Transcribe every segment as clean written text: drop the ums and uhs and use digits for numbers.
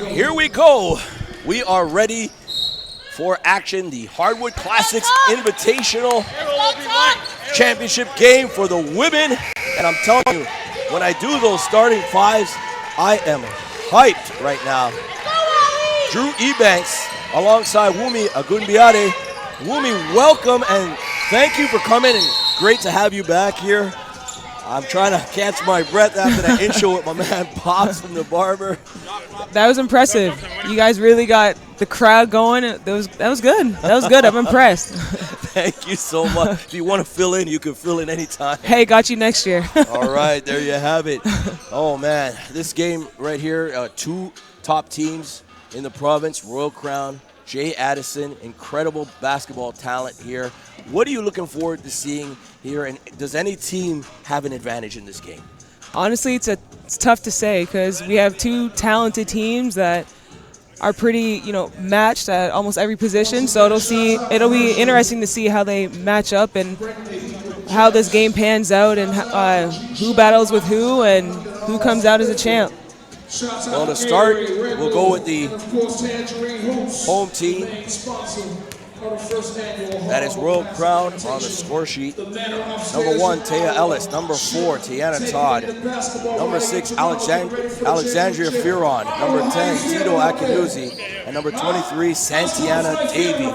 Here we go. We are ready for action. The Hardwood Classix Invitational Championship game for the women. And I'm telling you, when I do those starting fives, I am hyped right now. Drew Ebanks alongside Wumi Agunbiade. Wumi, welcome and thank you for coming, and great to have you back here. I'm trying to catch my breath after that intro with my man Pops from the barber. That was impressive. You guys really got the crowd going. That was good. That was good. I'm impressed. Thank you so much. If you want to fill in, you can fill in anytime. Hey, got you next year. All right, there you have it. Oh, man. This game right here, two top teams in the province, Royal Crown, Jay Addison, incredible basketball talent here. What are you looking forward to seeing here, and does any team have an advantage in this game? Honestly, it's tough to say because we have two talented teams that are pretty, matched at almost every position. So it'll be interesting to see how they match up and how this game pans out and who battles with who and who comes out as a champ. Well, to start, we'll go with the home team. That is Royal Crown on the score sheet. Number 1, Daley-Ellis. Number 4, Tiana Todd. Number 6, Alexandria Fearon. Number 10, Tito Akinuzzi. And number 23, Santiana Davey.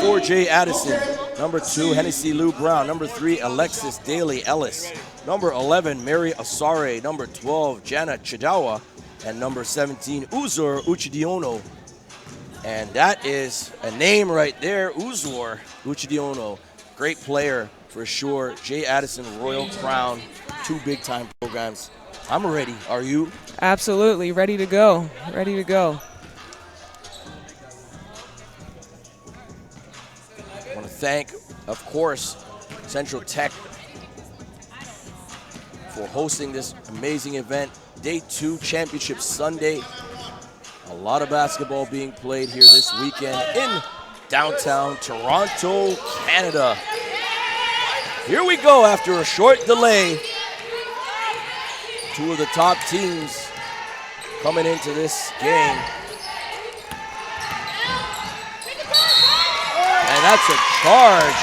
4, Jay Addison. Number 2, Hennessy Luu-Brown. Number 3, Alexis Daley-Ellis. Number 11, Mary Asare. Number 12, Jana Chidawa. And number 17, Uzor Uchidiono. And that is a name right there, Uzor Uchidiono. Great player for sure. Jay Addison, Royal Crown, two big-time programs. I'm ready. Are you? Absolutely. Ready to go. Ready to go. I want to thank, of course, Central Tech for hosting this amazing event. Day 2, Championship Sunday. A lot of basketball being played here this weekend in downtown Toronto, Canada. Here we go after a short delay. Two of the top teams coming into this game. And that's a charge.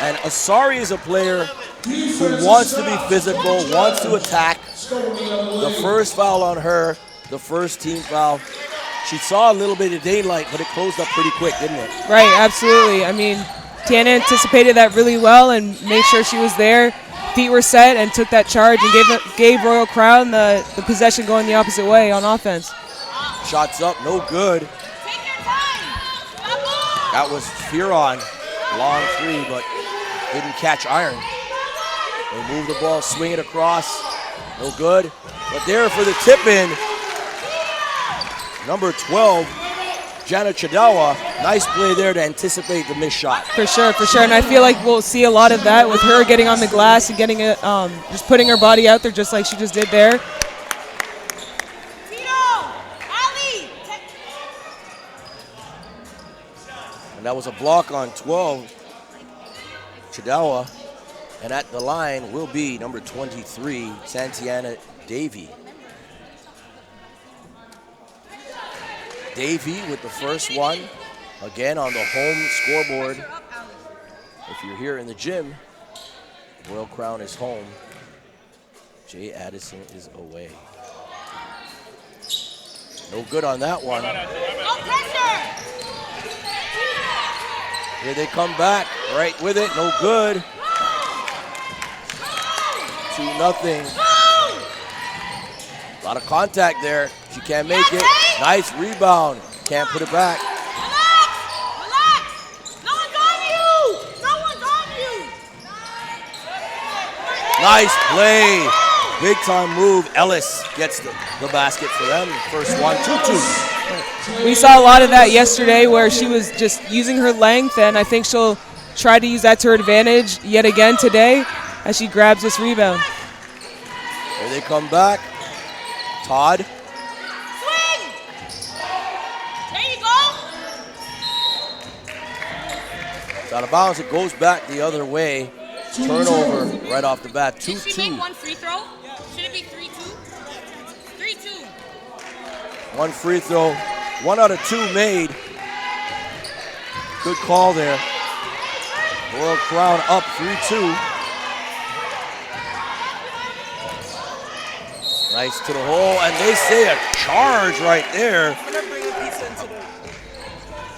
And Asari is a player who wants to be physical, wants to attack. The first foul on her, the first team foul. She saw a little bit of daylight, but it closed up pretty quick, didn't it? Right, absolutely. I mean, Tiana anticipated that really well and made sure she was there. Feet were set and took that charge and gave Royal Crown the possession going the opposite way on offense. Shots up, no good. That was Fearon, long three, but didn't catch iron. They move the ball, swing it across, no good. But there for the tip-in, number 12, Jana Chidawa. Nice play there to anticipate the missed shot. For sure, for sure. And I feel like we'll see a lot of that with her getting on the glass and getting it, just putting her body out there just like she just did there. And that was a block on 12, Chidawa. And at the line will be number 23, Santiana Davey. Davey with the first one, again on the home scoreboard. If you're here in the gym, Royal Crown is home. Jay Addison is away. No good on that one. Here they come back, right with it, no good. 2-0. A lot of contact there. She can't make it. Nice rebound. Can't put it back. No one's on you. No one's on you. Nice play. Big time move. Ellis gets the basket for them. First one, 2-2. We saw a lot of that yesterday where she was just using her length, and I think she'll try to use that to her advantage yet again today as she grabs this rebound. Here they come back. Todd. Swing! There you go. It's out of bounds. It goes back the other way. Turnover right off the bat. 2-2. Should she make one free throw? Should it be 3-2? 3-2. One free throw, 1 out of 2 made. Good call there. Royal Crown up 3-2. Nice to the hole, and they say a charge right there.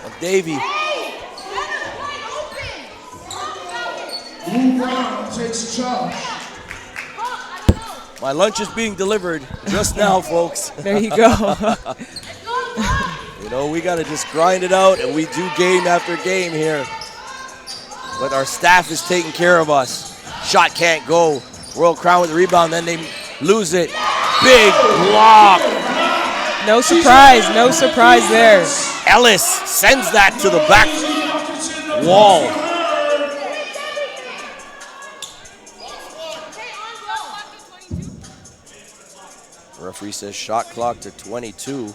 Of Davey. Luu-Brown takes charge. My lunch is being delivered just now, folks. There you go. You know, we got to just grind it out, and we do game after game here. But our staff is taking care of us. Shot can't go. Royal Crown with the rebound, then they lose it. Big block. No surprise there. Ellis sends that to the back wall. Referee says shot clock to 22.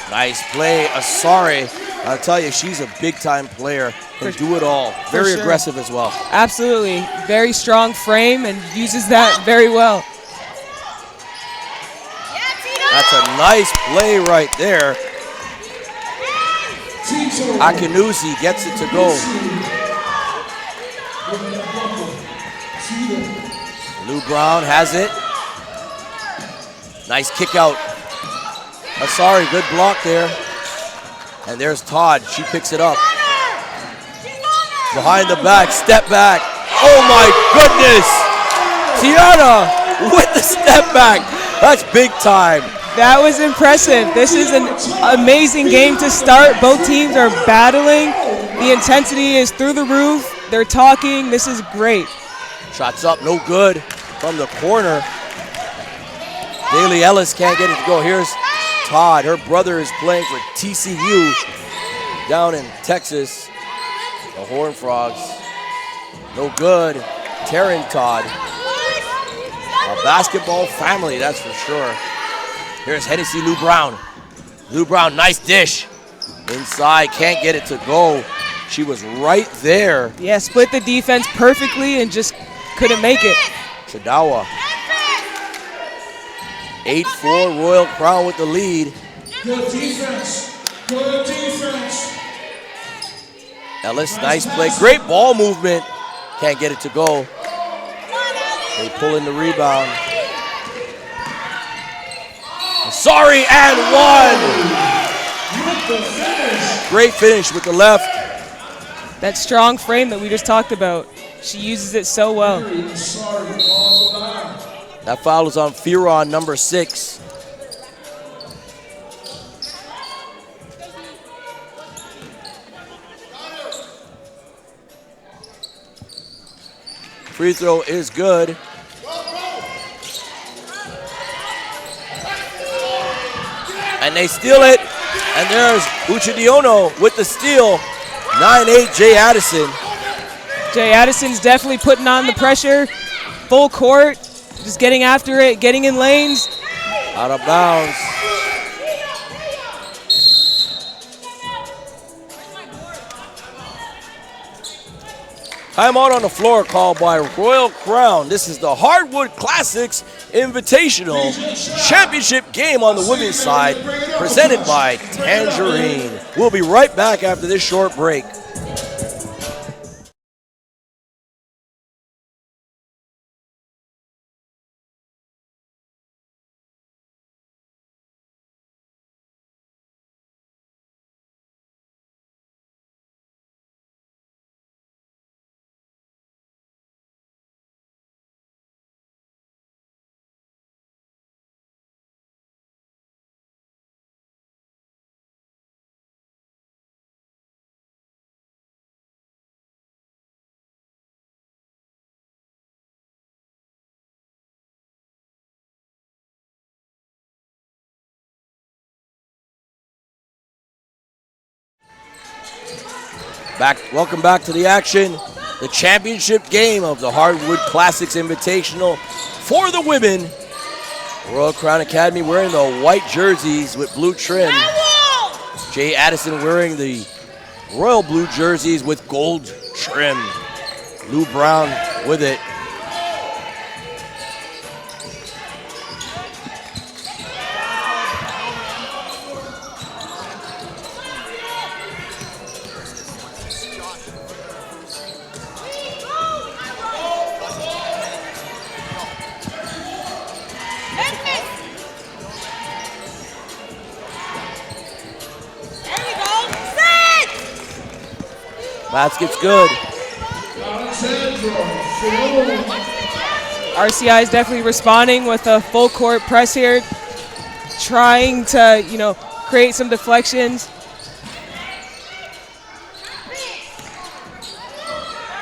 Nice play, Asari. I'll tell you, she's a big-time player. Can do it all. Very aggressive as well. Absolutely. Very strong frame and uses that very well. That's a nice play right there. Akinuzi gets it to go. Luu-Brown has it. Nice kick out. Asari, good block there. And there's Todd. She picks it up. Behind the back, step back. Oh my goodness! Tiana with the step back. That's big time. That was impressive. This is an amazing game to start. Both teams are battling. The intensity is through the roof. They're talking. This is great. Shots up, no good from the corner. Daley-Ellis can't get it to go. Here's Todd. Her brother is playing for TCU down in Texas. The Horned Frogs. No good. Taryn Todd. A basketball family, that's for sure. Here's Hennessy Luu-Brown. Luu-Brown, nice dish. Inside, can't get it to go. She was right there. Yeah, split the defense perfectly and just couldn't make it. Chadawa. 8-4, Royal Crown with the lead. Good defense. Good defense. Ellis, nice play. Great ball movement. Can't get it to go. They pull in the rebound. Sorry, and one. Great finish with the left. That strong frame that we just talked about. She uses it so well. That foul is on Fearon, number 6. Free throw is good. And they steal it. And there's Uchidiono with the steal. 9-8, Jay Addison. Jay Addison's definitely putting on the pressure. Full court, just getting after it, getting in lanes. Out of bounds. Timeout on the floor called by Royal Crown. This is the Hardwood Classix Invitational Championship game on the women's side, presented by Tangerine. We'll be right back after this short break. Welcome back to the action. The championship game of the Hardwood Classix Invitational for the women. Royal Crown Academy wearing the white jerseys with blue trim. Jay Addison wearing the royal blue jerseys with gold trim. Luu-Brown with it. Basket's good. RCI is definitely responding with a full court press here, trying to, create some deflections.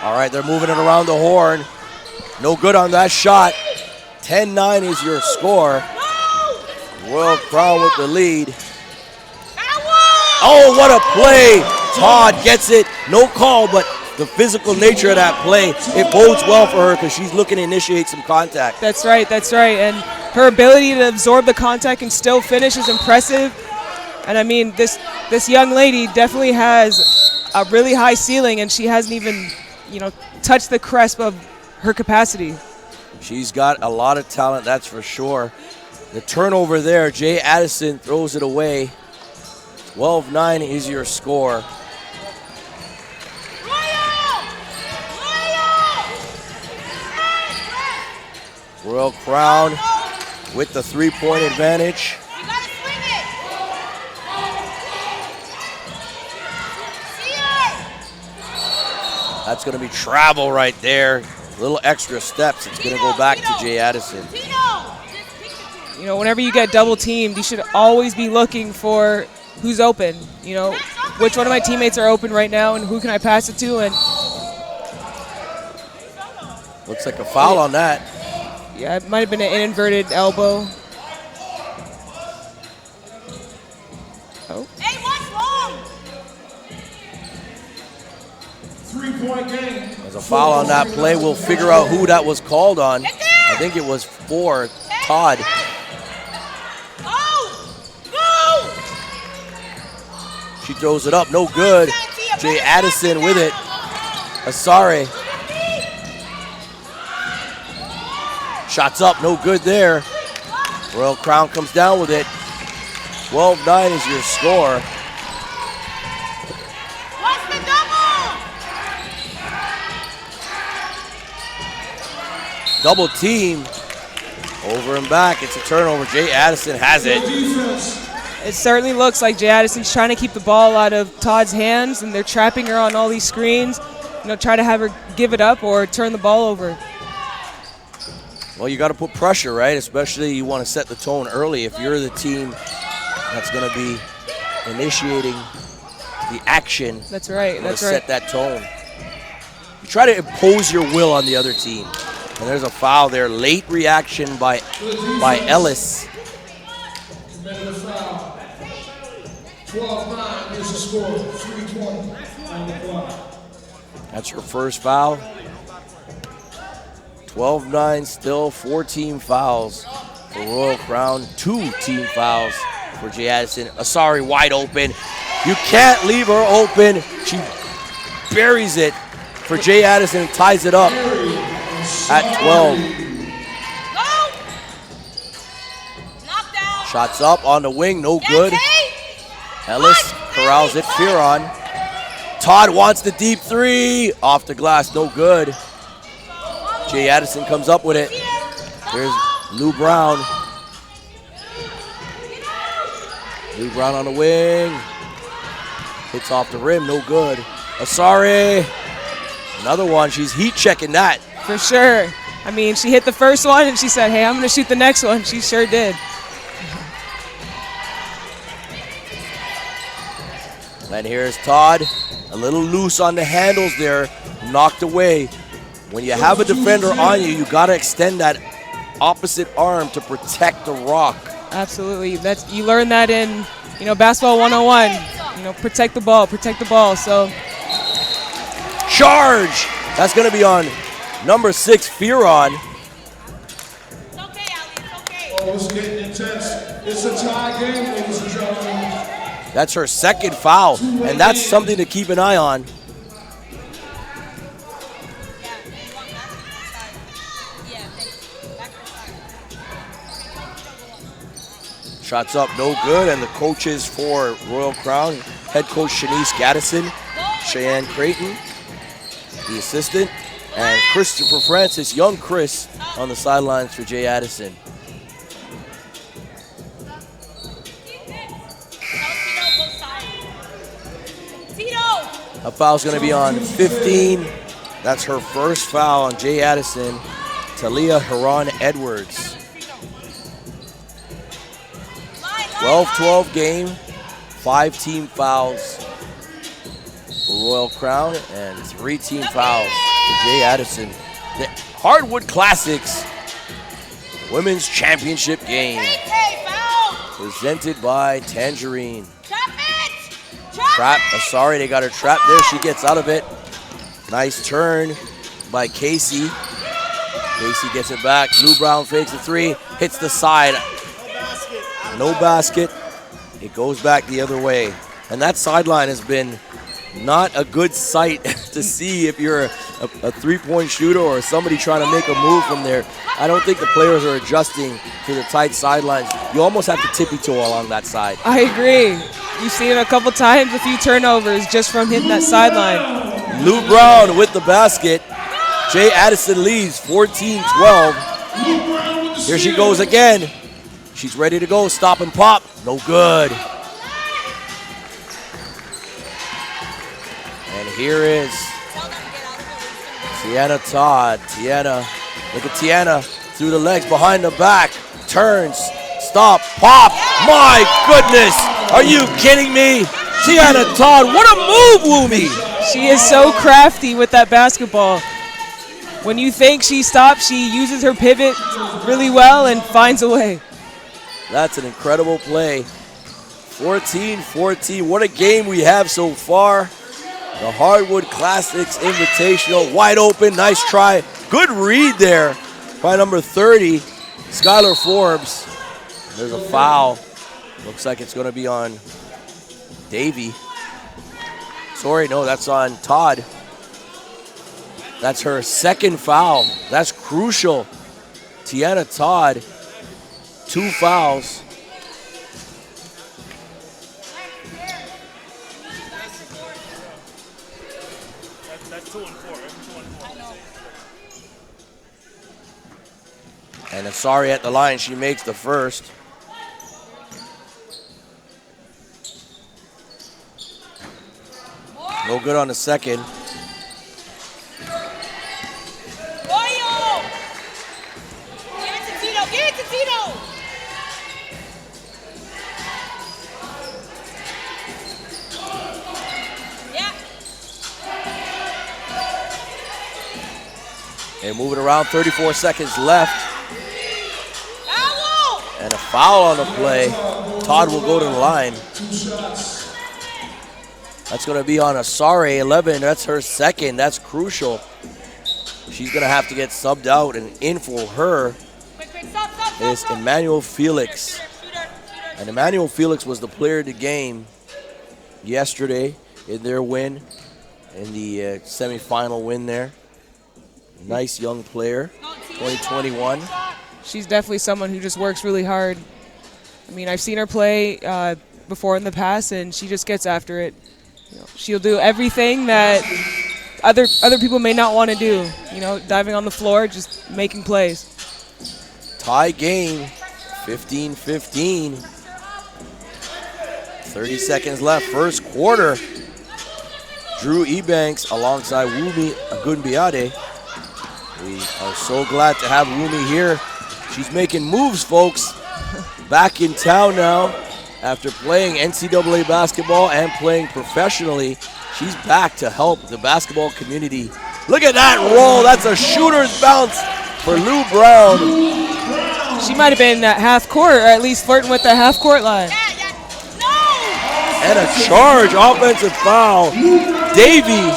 All right, they're moving it around the horn. No good on that shot. 10-9 is your score. Royal Crown with the lead. Oh, what a play. Todd gets it. No call, but the physical nature of that play, it bodes well for her because she's looking to initiate some contact. That's right. And her ability to absorb the contact and still finish is impressive. And I mean, this young lady definitely has a really high ceiling, and she hasn't even, touched the crest of her capacity. She's got a lot of talent, that's for sure. The turnover there, Jay Addison throws it away. 12-9 is your score. Royal Crown with the three-point advantage. That's going to be travel right there. Little extra steps. It's going to go back to Jay Addison. Whenever you get double teamed, you should always be looking for who's open. Which one of my teammates are open right now and who can I pass it to? And looks like a foul on that. Yeah, it might have been an inverted elbow. Oh. Hey, what's wrong? 3-point game. There's a foul on that play. We'll figure out who that was called on. I think it was for Todd. Go! She throws it up, no good. Jay Addison with it. Asare. Shots up, no good there. Royal Crown comes down with it. 12-9 is your score. What's the double? Double team. Over and back, it's a turnover. Jay Addison has it. It certainly looks like Jay Addison's trying to keep the ball out of Todd's hands, and they're trapping her on all these screens. Try to have her give it up or turn the ball over. Well, you got to put pressure, right? Especially you want to set the tone early. If you're the team that's going to be initiating the action, that's right. That's right. Set that tone. You try to impose your will on the other team. And there's a foul there. Late reaction by Ellis. 12-9 is the score. 3:20 on the clock. That's her first foul. 12-9 still, 4 team fouls for Royal Crown, 2 team fouls for Jay Addison. Asare wide open. You can't leave her open. She buries it for Jay Addison and ties it up at 12. Shots up on the wing, no good. Ellis corrals it, Fearon. Todd wants the deep three. Off the glass, no good. Jay Addison comes up with it. There's Luu-Brown. Luu-Brown on the wing. Hits off the rim, no good. Asare, another one. She's heat checking that. For sure. I mean, she hit the first one and she said, hey, I'm going to shoot the next one. She sure did. And here's Todd. A little loose on the handles there. Knocked away. When you have a defender on you, you got to extend that opposite arm to protect the rock. Absolutely. You learn that in, basketball 101. Protect the ball. So charge. That's going to be on number 6, Fearon. It's okay, Ali. It's okay. Oh, it's getting intense. It's a tie game, ladies and gentlemen. That's her second foul, and that's something to keep an eye on. Shots up, no good, and the coaches for Royal Crown, head coach Shanice Addison, Cheyenne Creighton, the assistant, and Christopher Francis, young Chris, on the sidelines for Jay Addison. A foul's going to be on 15. That's her first foul on Jay Addison. Talia Haran Edwards. 12-12 game, 5 team fouls for Royal Crown and 3 team fouls for Jay Addison. The Hardwood Classix Women's Championship game presented by Tangerine. Trap, sorry, they got her trapped there. She gets out of it. Nice turn by Casey. Casey gets it back. Luu-Brown fakes the 3, hits the side. No basket. It goes back the other way. And that sideline has been not a good sight to see if you're a three-point shooter or somebody trying to make a move from there. I don't think the players are adjusting to the tight sidelines. You almost have to tippy-toe along that side. I agree. You've seen it a couple times, a few turnovers just from hitting that sideline. Luu-Brown with the basket. Jay Addison leads 14-12. Here she goes again. She's ready to go. Stop and pop. No good. And here is Tiana Todd. Tiana, look at Tiana through the legs, behind the back. Turns, stop, pop. My goodness. Are you kidding me? Tiana Todd, what a move, Wumi. She is so crafty with that basketball. When you think she stops, she uses her pivot really well and finds a way. That's an incredible play. 14-14. What a game we have so far. The Hardwood Classix Invitational. Wide open. Nice try. Good read there by number 30, Skylar Forbes. There's a foul. Looks like it's going to be on Davey. Sorry, no, that's on Todd. That's her second foul. That's crucial. Tiana Todd, 2 fouls. That's 2 and 4. And Asari at the line. She makes the first. No good on the second. They move it around, 34 seconds left. And a foul on the play. Todd will go to the line. That's going to be on Asari, 11. That's her second. That's crucial. She's going to have to get subbed out, and in for her is Emmanuel Felix. And Emmanuel Felix was the player of the game yesterday in their win, in the semifinal win there. Nice young player, 2021. She's definitely someone who just works really hard. I mean, I've seen her play before in the past, and she just gets after it. You know, she'll do everything that other people may not want to do. You know, diving on the floor, just making plays. Tie game, 15-15. 30 seconds left, first quarter. Drew Ebanks alongside Wumi Agunbiade. We are so glad to have Wumi here. She's making moves, folks. Back in town now. After playing NCAA basketball and playing professionally, she's back to help the basketball community. Look at that roll. That's a shooter's bounce for Luu-Brown. She might have been at half court, or at least flirting with the half court line. And a charge, offensive foul. Davey.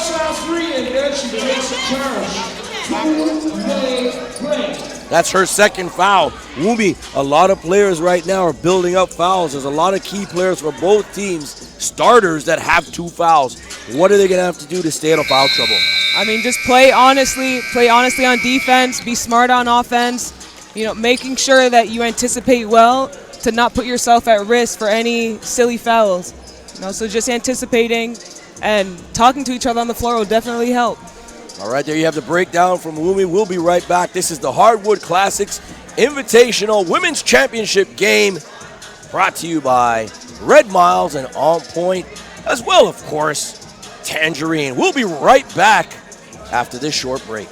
That's her second foul. Wumi, a lot of players right now are building up fouls. There's a lot of key players for both teams starters that have 2 fouls. What are they going to have to do to stay out of foul trouble? I mean, just play honestly on defense, be smart on offense, making sure that you anticipate well to not put yourself at risk for any silly fouls. So just anticipating and talking to each other on the floor will definitely help. All right, there you have the breakdown from Lumi. We'll be right back. This is the Hardwood Classix Invitational Women's Championship game brought to you by Red Miles and On Point, as well, of course, Tangerine. We'll be right back after this short break.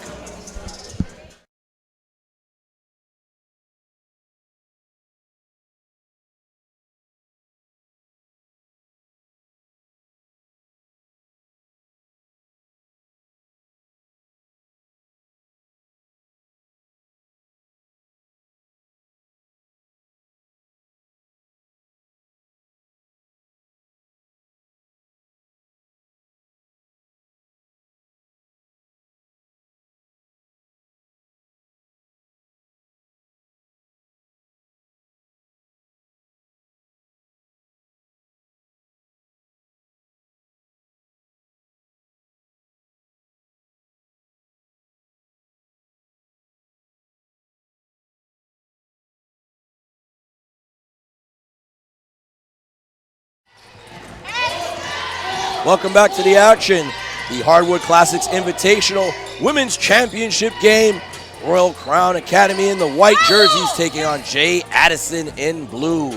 Welcome back to the action. The Hardwood Classix Invitational Women's Championship game. Royal Crown Academy in the white jerseys taking on J. Addison in blue.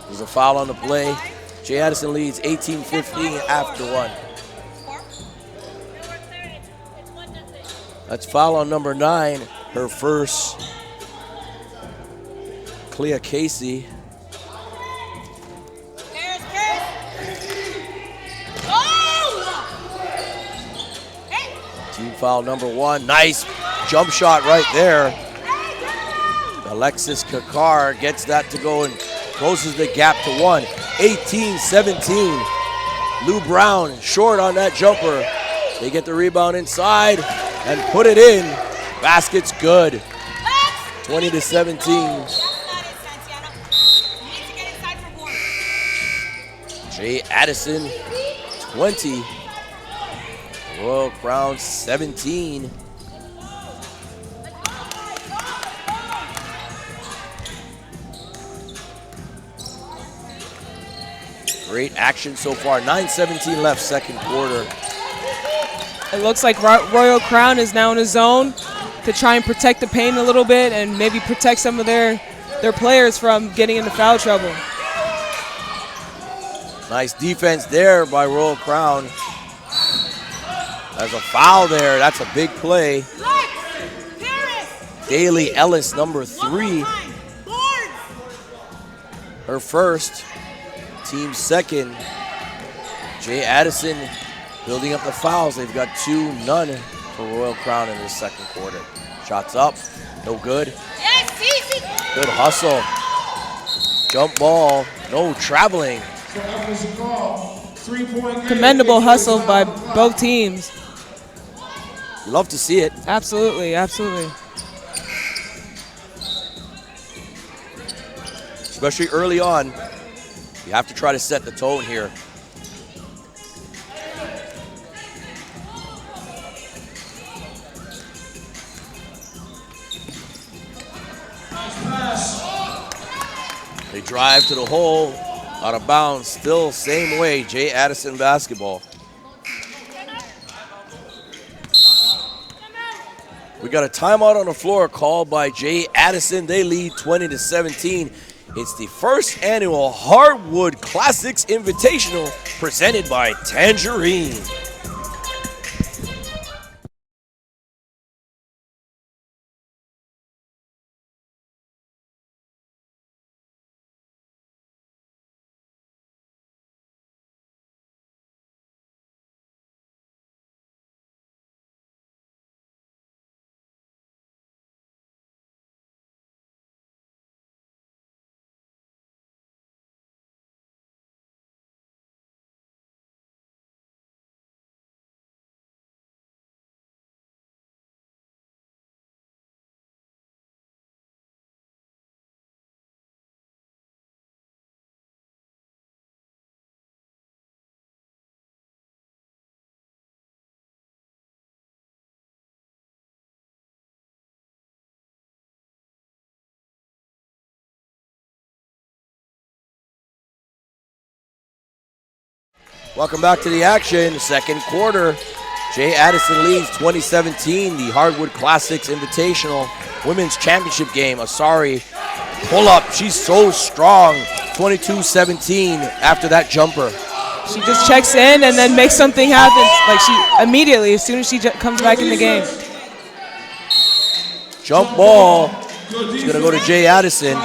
There's a foul on the play. J. Addison leads 18-15 after one. That's foul on number 9, her first. Clea Casey. Team foul number 1. Nice jump shot right there. Alexis Kakar gets that to go and closes the gap to 1. 18-17. Luu-Brown short on that jumper. They get the rebound inside and put it in. Basket's good. 20-17. J. Addison, 20. Royal Crown, 17. Great action so far. 9:17 left, second quarter. It looks like Royal Crown is now in a zone to try and protect the paint a little bit and maybe protect some of their players from getting into foul trouble. Nice defense there by Royal Crown. There's a foul there. That's a big play. Daley-Ellis, number 3. Her first. Team second. J. Addison building up the fouls. They've got 2, none for Royal Crown in this second quarter. Shots up. No good. Good hustle. Jump ball. No traveling. Commendable hustle by both teams. Love to see it. Absolutely, absolutely. Especially early on. You have to try to set the tone here. They drive to the hole, out of bounds, still same way, J. Addison basketball. We got a timeout on the floor called by J. Addison. They lead 20-17. It's the first annual Hardwood Classix Invitational presented by Tangerine. Welcome back to the action. Second quarter. Jay Addison leads 2017, the Hardwood Classix Invitational Women's Championship game. Asari pull up. She's so strong. 22-17 after that jumper. She just checks in and then makes something happen. Like she immediately, as soon as she comes back in the game. Jump ball. It's going to go to Jay Addison.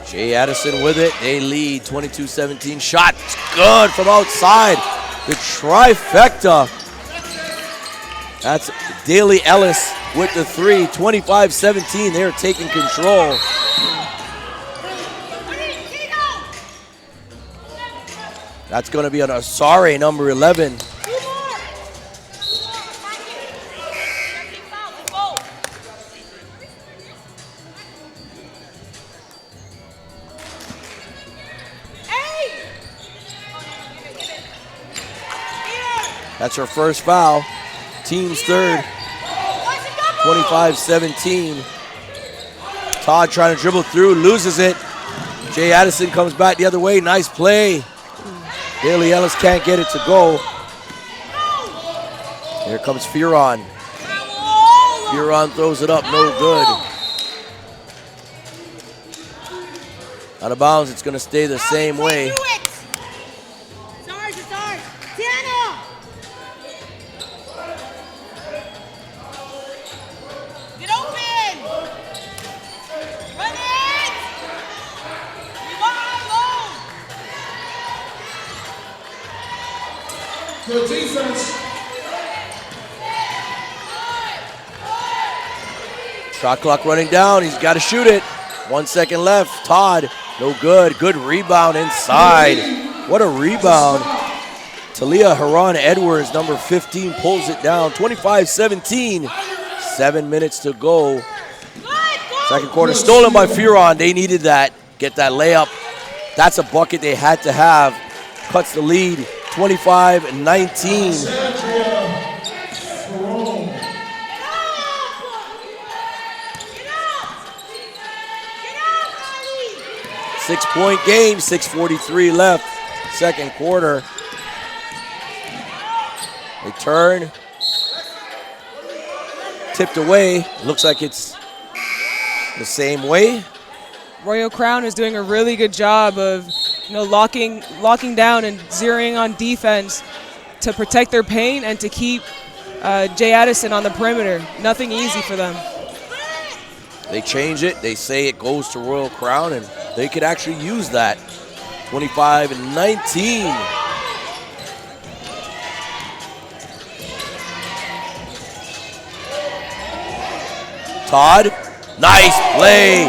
Jay Addison with it. They lead 22-17. Shot good from outside. The trifecta. That's Daley-Ellis with the three. 25-17. They're taking control. That's going to be an Asari, number 11. That's her first foul. Team's third. 25-17. Todd trying to dribble through, loses it. Jay Addison comes back the other way. Nice play. Daley-Ellis can't get it to go. Here comes Fearon. Fearon throws it up, no good. Out of bounds, it's going to stay the same way. Good defense. Shot clock running down. He's got to shoot it. 1 second left. Todd, no good. Good rebound inside. What a rebound. Talia Haran Edwards, number 15, pulls it down. 25-17. 7 minutes to go. Second quarter stolen by Fearon. They needed that. Get that layup. That's a bucket they had to have. Cuts the lead. 25-19. 6-point game, 6:43 left, second quarter. They turn, tipped away. Looks like it's the same way. Royal Crown is doing a really good job of locking down and zeroing on defense to protect their paint and to keep Jay Addison on the perimeter. Nothing easy for them. They change it. They say it goes to Royal Crown, and they could actually use that. 25-19. Todd, nice play.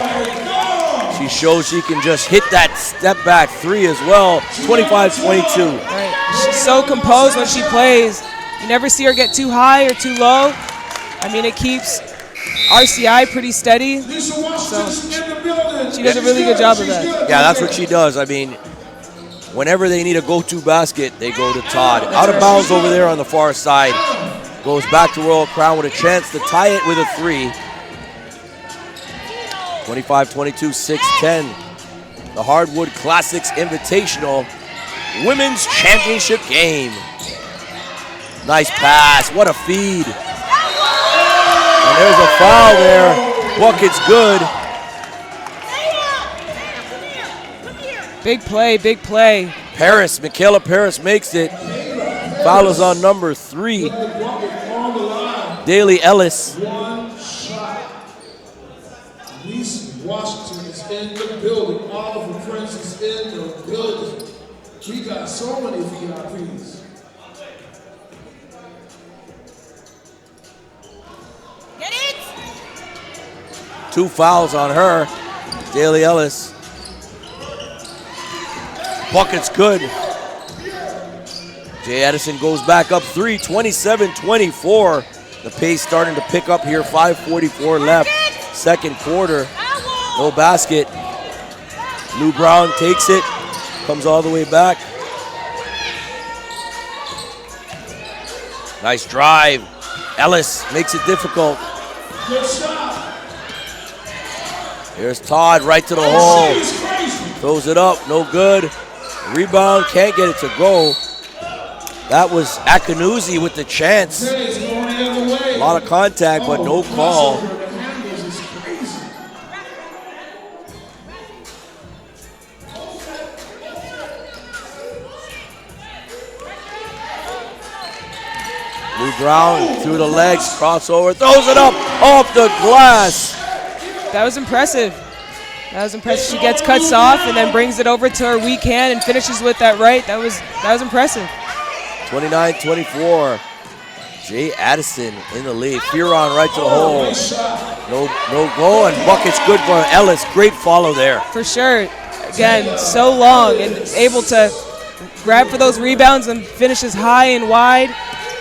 She shows she can just hit that step back three as well. 25-22. Right. She's so composed when she plays. You never see her get too high or too low. I mean, it keeps RCI pretty steady. So she does a really good job of that. Yeah, that's what she does. I mean, whenever they need a go-to basket, they go to Todd. Out of bounds over there on the far side. Goes back to Royal Crown with a chance to tie it with a three. 25-22, 6-10. The Hardwood Classix Invitational Women's Championship game. Nice pass. What a feed. And there's a foul there. Bucket's good. Big play, big play. Paris, Michaela Paris makes it. Foul is on number 3. Daley-Ellis. Washington is in the building. Oliver Prince is in the building. We got so many VIPs. Get it! 2 fouls on her. Daley-Ellis. Bucket's good. Jay Addison goes back up 3, 27-24. The pace starting to pick up here. 5:44 left. Second quarter. No basket. Luu-Brown takes it. Comes all the way back. Nice drive. Ellis makes it difficult. Good shot. Here's Todd right to the hole. Throws it up, no good. Rebound, can't get it to go. That was Akinuzzi with the chance. A lot of contact, but no call. Luu-Brown through the legs, crossover, throws it up off the glass. That was impressive. That was impressive. She gets cuts off and then brings it over to her weak hand and finishes with that right. That was impressive. 29-24. Jay Addison in the lead. Fearon right to the hole. No goal, and bucket's good for Ellis. Great follow there. For sure. Again, so long and able to grab for those rebounds and finishes high and wide.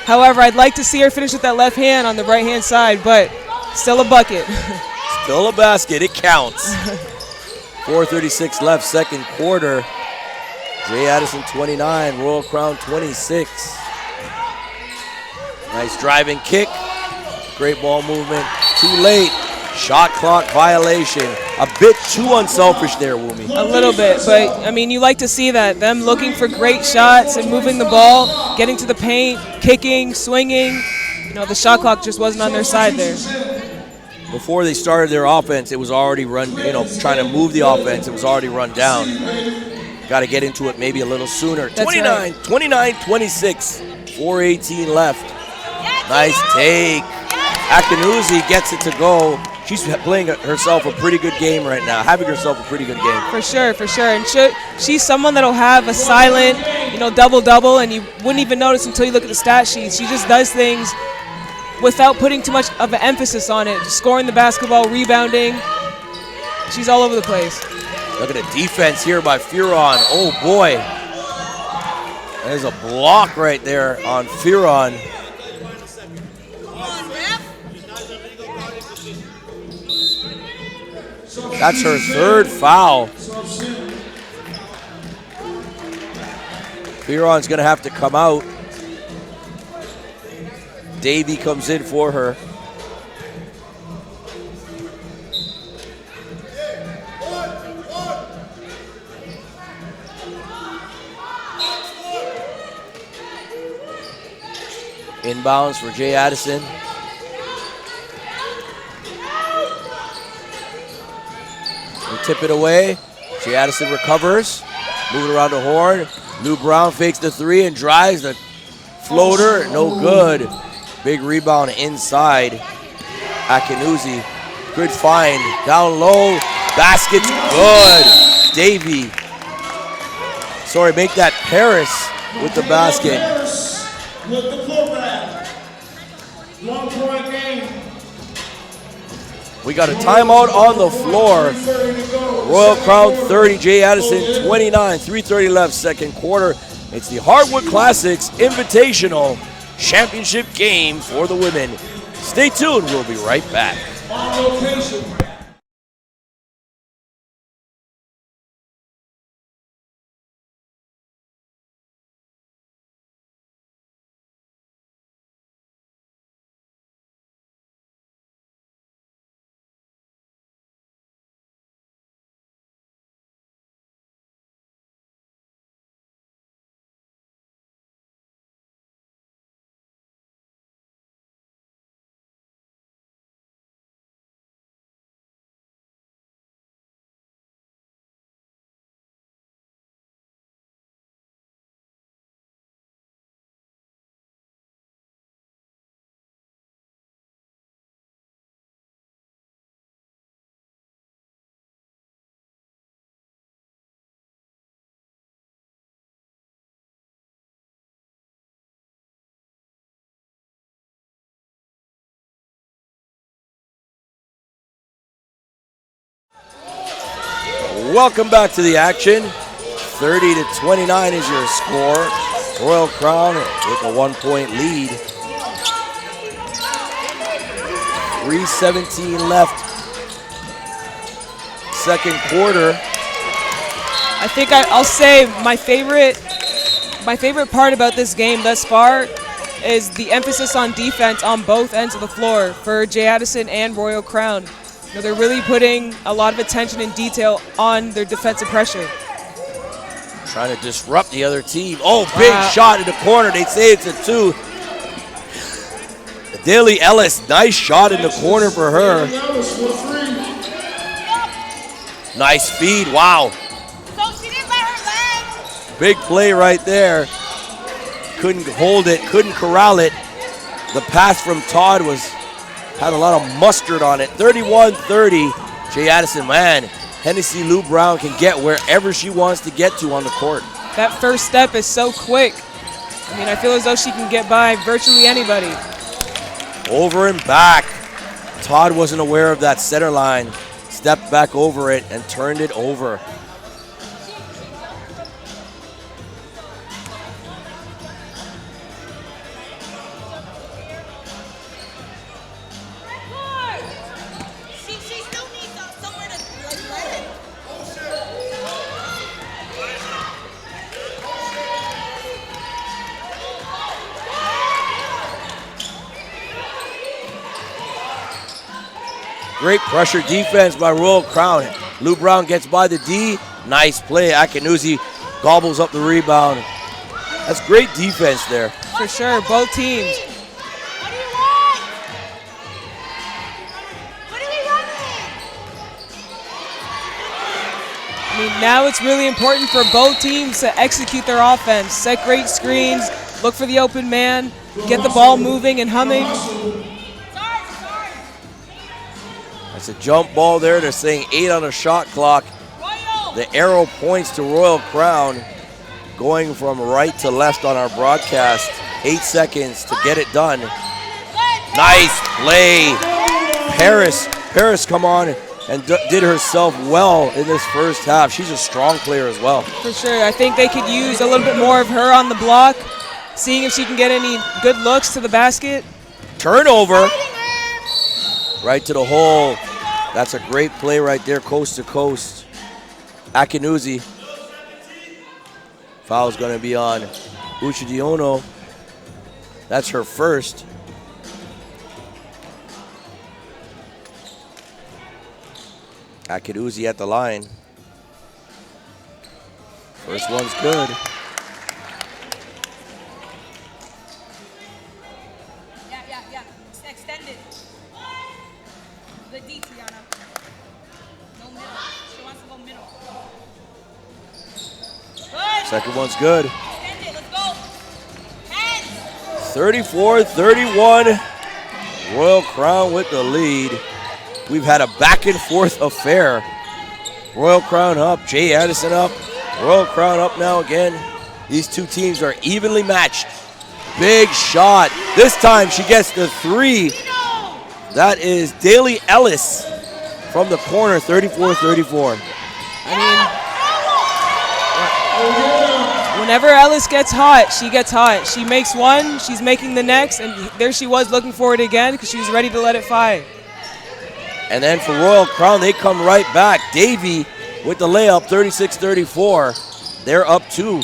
However, I'd like to see her finish with that left hand on the right-hand side, but still a bucket. Still a basket. It counts. 4:36 left, second quarter. Jay Addison 29, Royal Crown 26. Nice driving kick. Great ball movement. Too late. Shot clock violation. A bit too unselfish there, Wumi. A little bit, but I mean, you like to see that. Them looking for great shots and moving the ball, getting to the paint, kicking, swinging. You know, the shot clock just wasn't on their side there. Before they started their offense, it was already run, trying to move the offense, it was already run down. Got to get into it maybe a little sooner. 29-26, 4:18 left. Nice take. Akinuzzi gets it to go. She's playing herself a pretty good game right now, having herself a pretty good game. For sure, for sure. And she's someone that'll have a silent, double-double, and you wouldn't even notice until you look at the stat sheet. She just does things without putting too much of an emphasis on it. Just scoring the basketball, rebounding. She's all over the place. Look at the defense here by Fearon. Oh, boy. There's a block right there on Fearon. That's her third foul. Fearon's going to have to come out. Davey comes in for her. Inbounds for Jay Addison. We tip it away. Jay Addison recovers. Moving around the horn. Luu-Brown fakes the three and drives the floater. No good. Big rebound inside. Akinuzzi. Good find. Down low. Basket's good. Davey. Sorry, make that Paris with the basket. With the putback. 1 point game. We got a timeout on the floor. Royal Crown 30, Jay Addison 29. 3:30 left, second quarter. It's the Hardwood Classix Invitational Championship game for the women. Stay tuned, we'll be right back. On location. Welcome back to the action. 30-29 is your score. Royal Crown with a 1 point lead. 3:17 left. Second quarter. I think I'll say my favorite part about this game thus far is the emphasis on defense on both ends of the floor for Jay Addison and Royal Crown. You know, they're really putting a lot of attention and detail on their defensive pressure. Trying to disrupt the other team. Oh, big shot in the corner. They say it's a 2. Daley-Ellis, nice shot in the corner for her. Nice feed, wow. So she didn't let her land. Big play right there. Couldn't hold it, couldn't corral it. The pass from Todd had a lot of mustard on it. 31-30, Jay Addison, man. Hennessy Luu-Brown can get wherever she wants to get to on the court. That first step is so quick. I mean, I feel as though she can get by virtually anybody. Over and back. Todd wasn't aware of that center line. Stepped back over it and turned it over. She still needs somewhere to land. Great pressure defense by Royal Crown. Luu-Brown gets by the D. Nice play. Akinuzi gobbles up the rebound. That's great defense there. For sure, both teams. What do you want? What are we running? I mean, now it's really important for both teams to execute their offense. Set great screens, look for the open man, get the ball moving and humming. That's a jump ball there. They're saying 8 on the shot clock. The arrow points to Royal Crown, going from right to left on our broadcast. 8 seconds to get it done. Nice play. Paris come on and did herself well in this first half. She's a strong player as well. For sure. I think they could use a little bit more of her on the block, seeing if she can get any good looks to the basket. Turnover. Right to the hole. That's a great play right there, coast to coast. Akinuzi. Foul's going to be on Uchidiono. That's her first. Akinuzi at the line. First one's good. Yeah. Extend it. The D, Tiana. No middle. She wants to go middle. Good. Second one's good. Extend it. Let's go. Hands. 34-31. Royal Crown with the lead. We've had a back and forth affair. Royal Crown up, Jay Addison up. Royal Crown up now again. These two teams are evenly matched. Big shot. This time she gets the 3. That is Daley-Ellis from the corner, 34-34. I mean, whenever Ellis gets hot, she gets hot. She makes one, she's making the next, and there she was looking for it again because she was ready to let it fly. And then for Royal Crown, they come right back. Davy with the layup, 36-34. They're up 2.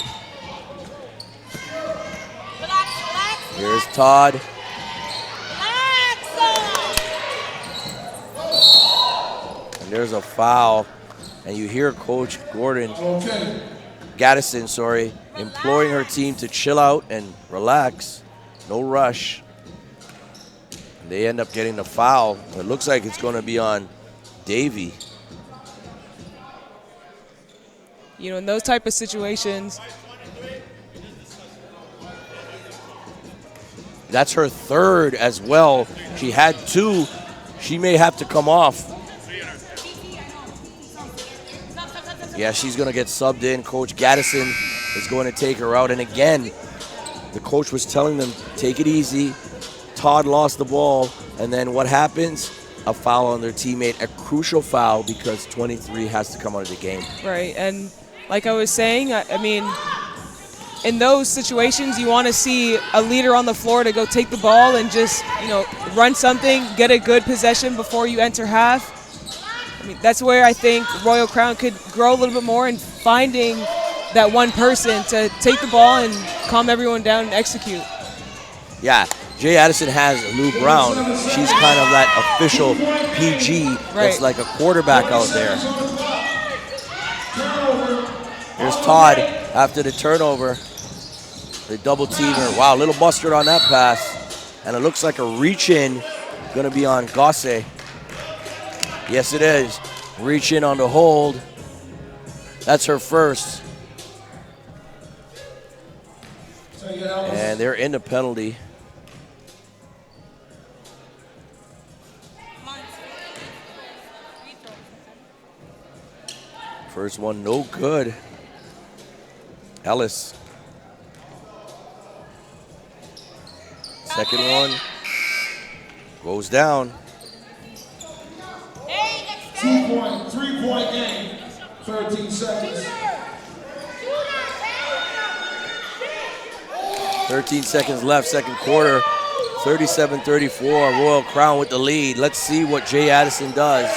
Here's Todd. And there's a foul. And you hear Coach Gaddison, imploring her team to chill out and relax. No rush. They end up getting the foul. It looks like it's going to be on Davy. You know, in those type of situations, that's her third as well. She had 2. She may have to come off. Yeah, she's going to get subbed in. Coach Gaddison is going to take her out. And again, the coach was telling them, take it easy. Todd lost the ball. And then what happens? A foul on their teammate, a crucial foul because 23 has to come out of the game. right, and like I was saying, I mean, in those situations, you want to see a leader on the floor to go take the ball and just, you know, run something, get a good possession before you enter half. I mean, that's where I think Royal Crown could grow a little bit more in finding that one person to take the ball and calm everyone down and execute. Yeah, Jay Addison has Luu-Brown. She's kind of that official PG that's Right. like a quarterback out there. Here's Todd after the turnover. The double teamer. Wow, little mustard on that pass. And it looks like a reach in going to be on Gosse. Yes, it is. Reach in on the hold. That's her first. And they're in the penalty. First one, no good. Ellis. Second one goes down. 2-point, 3-point game. 13 seconds. 13 seconds left, second quarter. 37-34, Royal Crown with the lead. Let's see what Jay Addison does.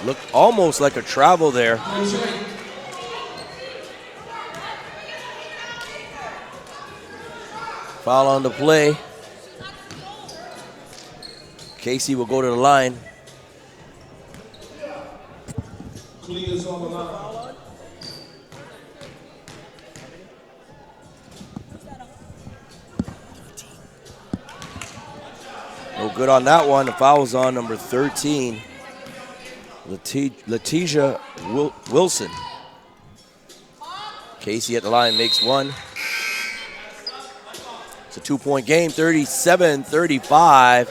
Looked almost like a travel there. Foul on the play. Casey will go to the line. Clears on the line. No good on that one. The foul's on number 13. Letitia Wilson. Casey at the line makes one. It's a 2-point game, 37-35.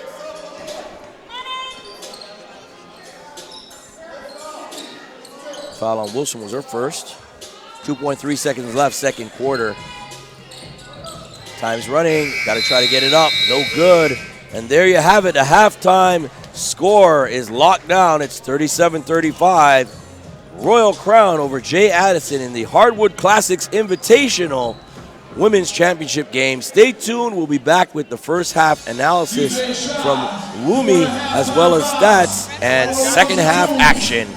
Foul on Wilson was her first. 2.3 seconds left, second quarter. Time's running, got to try to get it up, no good. And there you have it, the halftime score is locked down. It's 37-35. Royal Crown over Jay Addison in the Hardwood Classix Invitational Women's Championship game. Stay tuned, we'll be back with the first half analysis from Wumi as well as stats and second half action.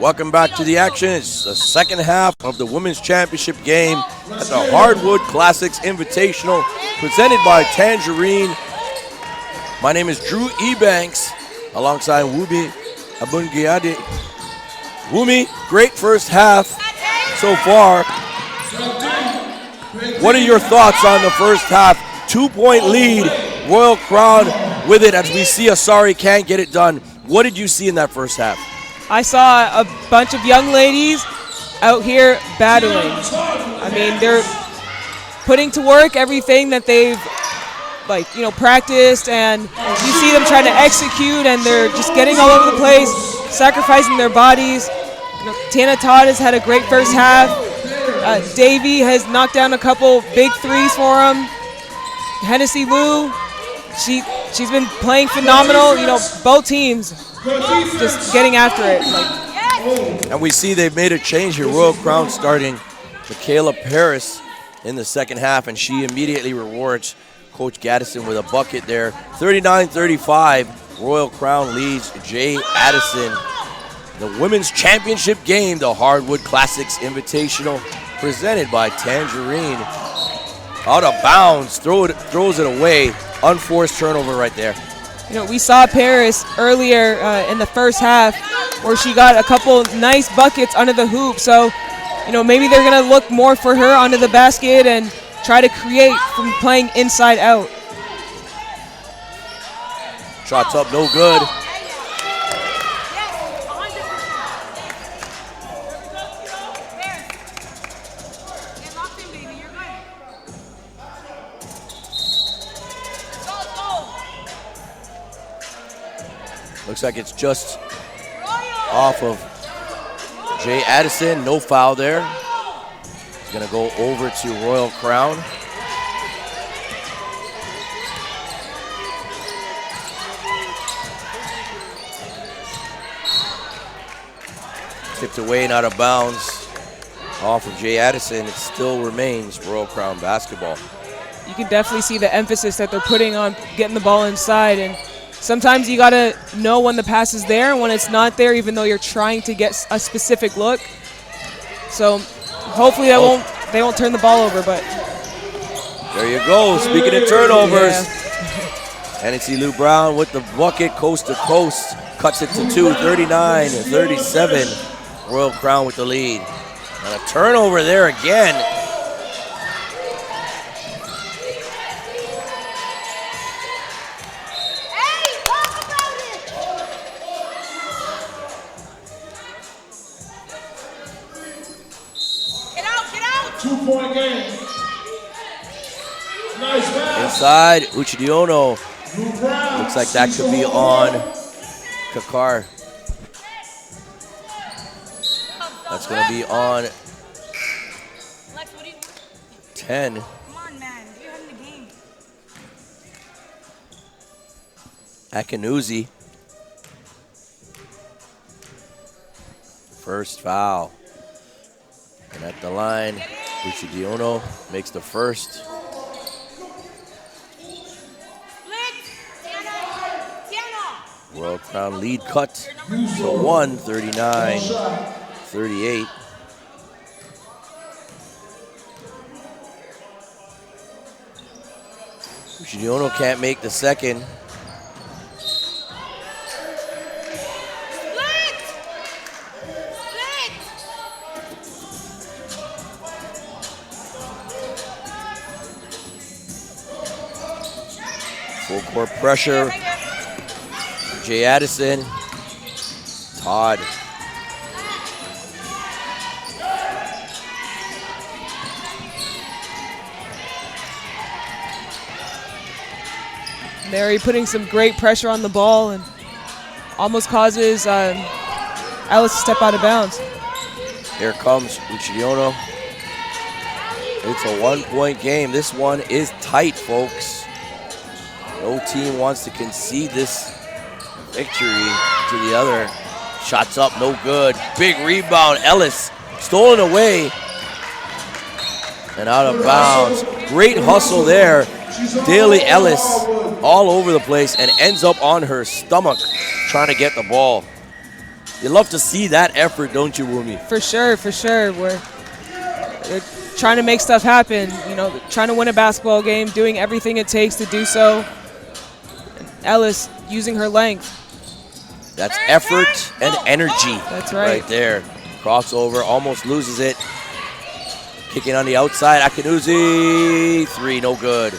Welcome back to the action. It's the second half of the Women's Championship game at the Hardwood Classix Invitational, presented by Tangerine. My name is Drew Ebanks, alongside Wumi Abungiade. Wumi, great first half so far. What are your thoughts on the first half? 2-point lead, Royal Crown with it as we see Asari can't get it done. What did you see in that first half? I saw a bunch of young ladies out here battling. I mean, they're putting to work everything that they've practiced, and you see them trying to execute, and they're just getting all over the place, sacrificing their bodies. Tiana Todd has had a great first half. Davey has knocked down a couple big threes for him. Hennessy Lou, she's been playing phenomenal. Both teams just getting after it. And we see they've made a change here. Royal Crown starting Michaela Paris in the second half, and she immediately rewards Coach Addison with a bucket there. 39-35, Royal Crown leads Jay Addison. The Women's Championship game, the Hardwood Classix Invitational, presented by Tangerine. Out of bounds, throws it away. Unforced turnover right there. We saw Paris earlier in the first half where she got a couple nice buckets under the hoop. So, maybe they're going to look more for her under the basket and try to create from playing inside out. Shots up, no good. Looks like it's just off of Jay Addison. No foul there. He's going to go over to Royal Crown. Tipped away and out of bounds off of Jay Addison. It still remains Royal Crown basketball. You can definitely see the emphasis that they're putting on getting the ball inside, and sometimes you gotta know when the pass is there and when it's not there, even though you're trying to get a specific look. So hopefully they won't turn the ball over. But there you go. Speaking of turnovers, Hennessy Luu-Brown with the bucket, coast to coast, cuts it to 2, 39-37. Royal Crown with the lead, and a turnover there again. Two-point game. Nice pass. Inside, Uchidiono. Looks like that could be on Kakar. That's going to be on 10. Come on, man. You're in the game. Akanuzi. First foul. And at the line, Uchidiono makes the first. Royal Crown lead cut to 1, 39-38. Uchidiono can't make the second. Full court pressure. Jay Addison. Todd. Mary putting some great pressure on the ball and almost causes Ellis to step out of bounds. Here comes Uchidiono. It's a one-point game. This one is tight, folks. No team wants to concede this victory to the other. Shots up, no good. Big rebound, Ellis stolen away and out of bounds. Great hustle there. Daley-Ellis all over the place and ends up on her stomach trying to get the ball. You love to see that effort, don't you, Wumi? For sure, for sure. They're trying to make stuff happen, you know, trying to win a basketball game, doing everything it takes to do so. And Ellis using her length. That's effort and energy. That's right. Right there. Crossover, almost loses it. Kicking on the outside, Akinuzi. 3, no good.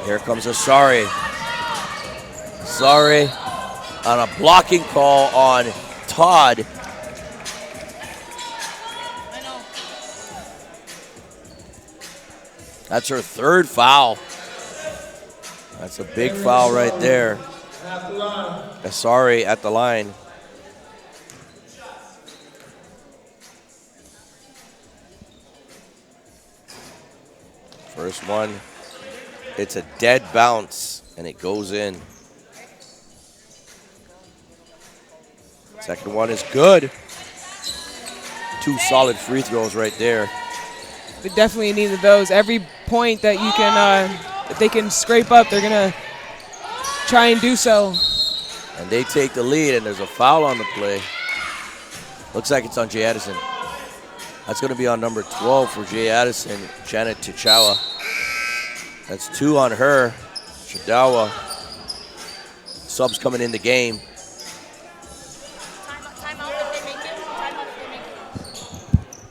Here comes Asari. Asari on a blocking call on Todd. That's her 3rd foul. That's a big foul right there. Asari at the line. First one, it's a dead bounce, and it goes in. Second one is good. 2 solid free throws right there. They definitely needed those. Every point that you can, if they can scrape up, they're gonna try and do so. And they take the lead, and there's a foul on the play. Looks like it's on Jay Addison. That's going to be on number 12 for Jay Addison, Janet Tichawa. That's 2 on her. Chidawa. Subs coming in the game. Time out if they make it. Time out if they make it.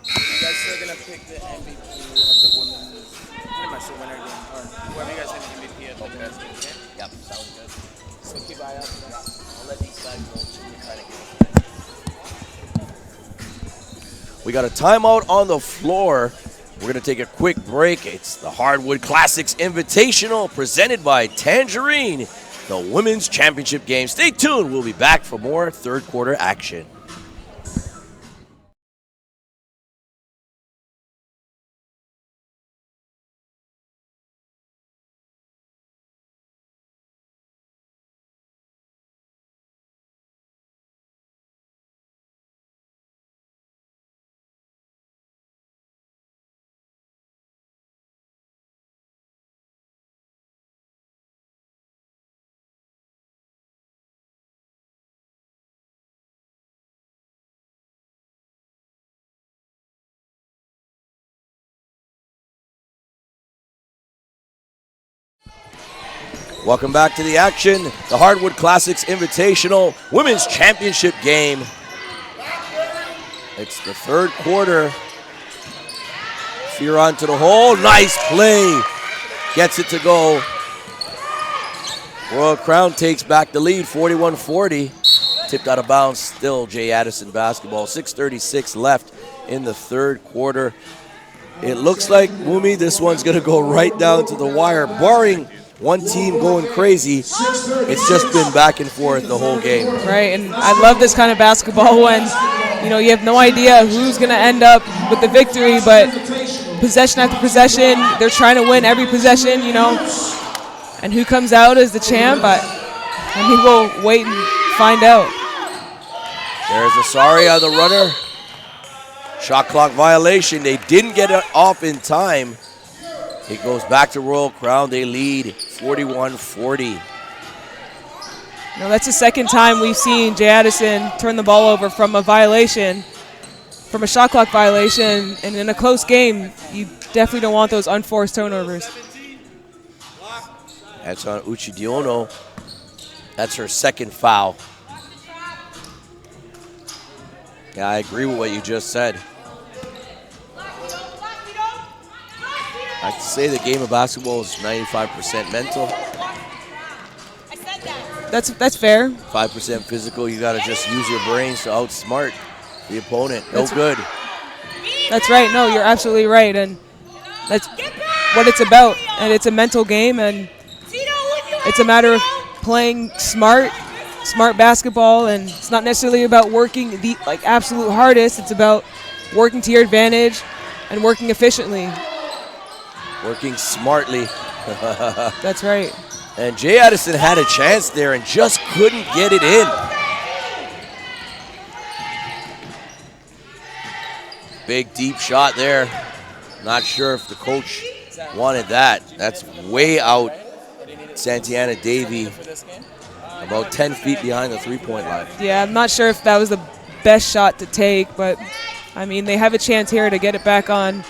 You guys still gonna pick the MVP of the women's, pretty much the winner game, or whoever you guys think the MVP of the women's game, okay? Yep, sounds good. So keep eye out for that. I'll let these guys know to kind of get. We got a timeout on the floor. We're going to take a quick break. It's the Hardwood Classix Invitational presented by Tangerine, the Women's Championship game. Stay tuned. We'll be back for more 3rd quarter action. Welcome back to the action. The Hardwood Classix Invitational Women's Championship game. It's the 3rd quarter. Fearon to the hole. Nice play. Gets it to go. Royal Crown takes back the lead, 41-40. Tipped out of bounds. Still Jay Addison basketball. 6:36 left in the 3rd quarter. It looks like, Wumi, this one's going to go right down to the wire, barring one team going crazy. It's just been back and forth the whole game. Right, and I love this kind of basketball when, you know, you have no idea who's going to end up with the victory, but possession after possession, they're trying to win every possession, you know, and who comes out as the champ, I mean, we'll wait and find out. There's Asari on the runner. Shot clock violation. They didn't get it off in time. It goes back to Royal Crown. They lead 41-40. Now that's the 2nd time we've seen Jay Addison turn the ball over from a violation, from a shot clock violation. And in a close game, you definitely don't want those unforced turnovers. That's on Uchidiono. That's her 2nd foul. Yeah, I agree with what you just said. I'd say the game of basketball is 95% mental, I said that. That's fair. 5% physical. You got to just use your brains to outsmart the opponent. No That's good. That's right. No, you're absolutely right, and that's what it's about. And it's a mental game, and it's a matter of playing smart basketball. And it's not necessarily about working the absolute hardest. It's about working to your advantage and working efficiently. Working smartly. That's right. And Jay Addison had a chance there and just couldn't get it in. Big deep shot there. Not sure if the coach wanted that. That's way out. Santiana Davy. About 10 feet behind the three-point line. Yeah, I'm not sure if that was the best shot to take, but I mean, they have a chance here to get it back on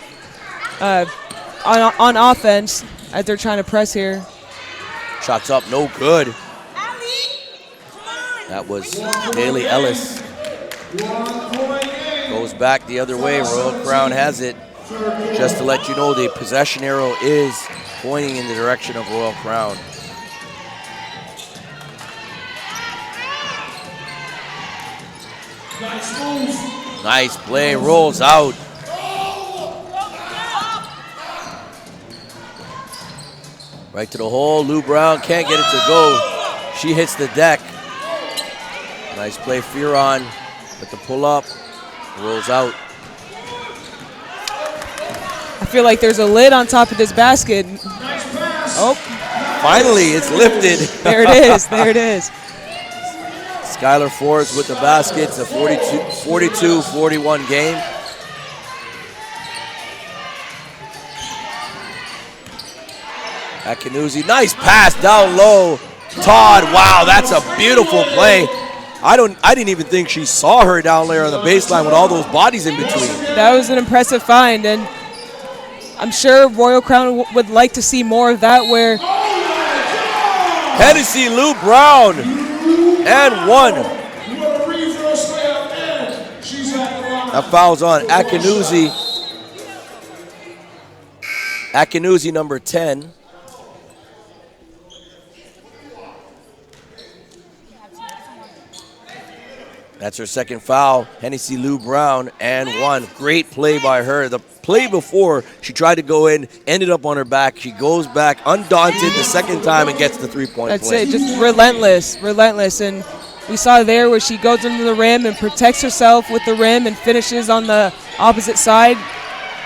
offense as they're trying to press here. Shots up, no good. That was Daley-Ellis. Goes back the other way. Royal Crown has it. Just to let you know, the possession arrow is pointing in the direction of Royal Crown. Nice play, rolls out. Right to the hole, Luu-Brown can't get it to go. She hits the deck. Nice play, Fearon with the pull up, rolls out. I feel like there's a lid on top of this basket. Oh. Finally, it's lifted. There it is, there it is. Skylar Forbes with the basket. It's a 42-41 game. Akinuzi, nice pass down low. Todd, wow, that's a beautiful play. I didn't even think she saw her down there on the baseline with all those bodies in between. That was an impressive find, and I'm sure Royal Crown would like to see more of that, where Hennessy Luu-Brown and one. That foul's on Akinuzi. Akinuzi, number 10. That's her second foul. Hennessy Luu-Brown and one. Great play by her. The play before, she tried to go in, ended up on her back. She goes back undaunted the second time and gets the three-point play. That's it, just relentless. And we saw there where she goes under the rim and protects herself with the rim and finishes on the opposite side.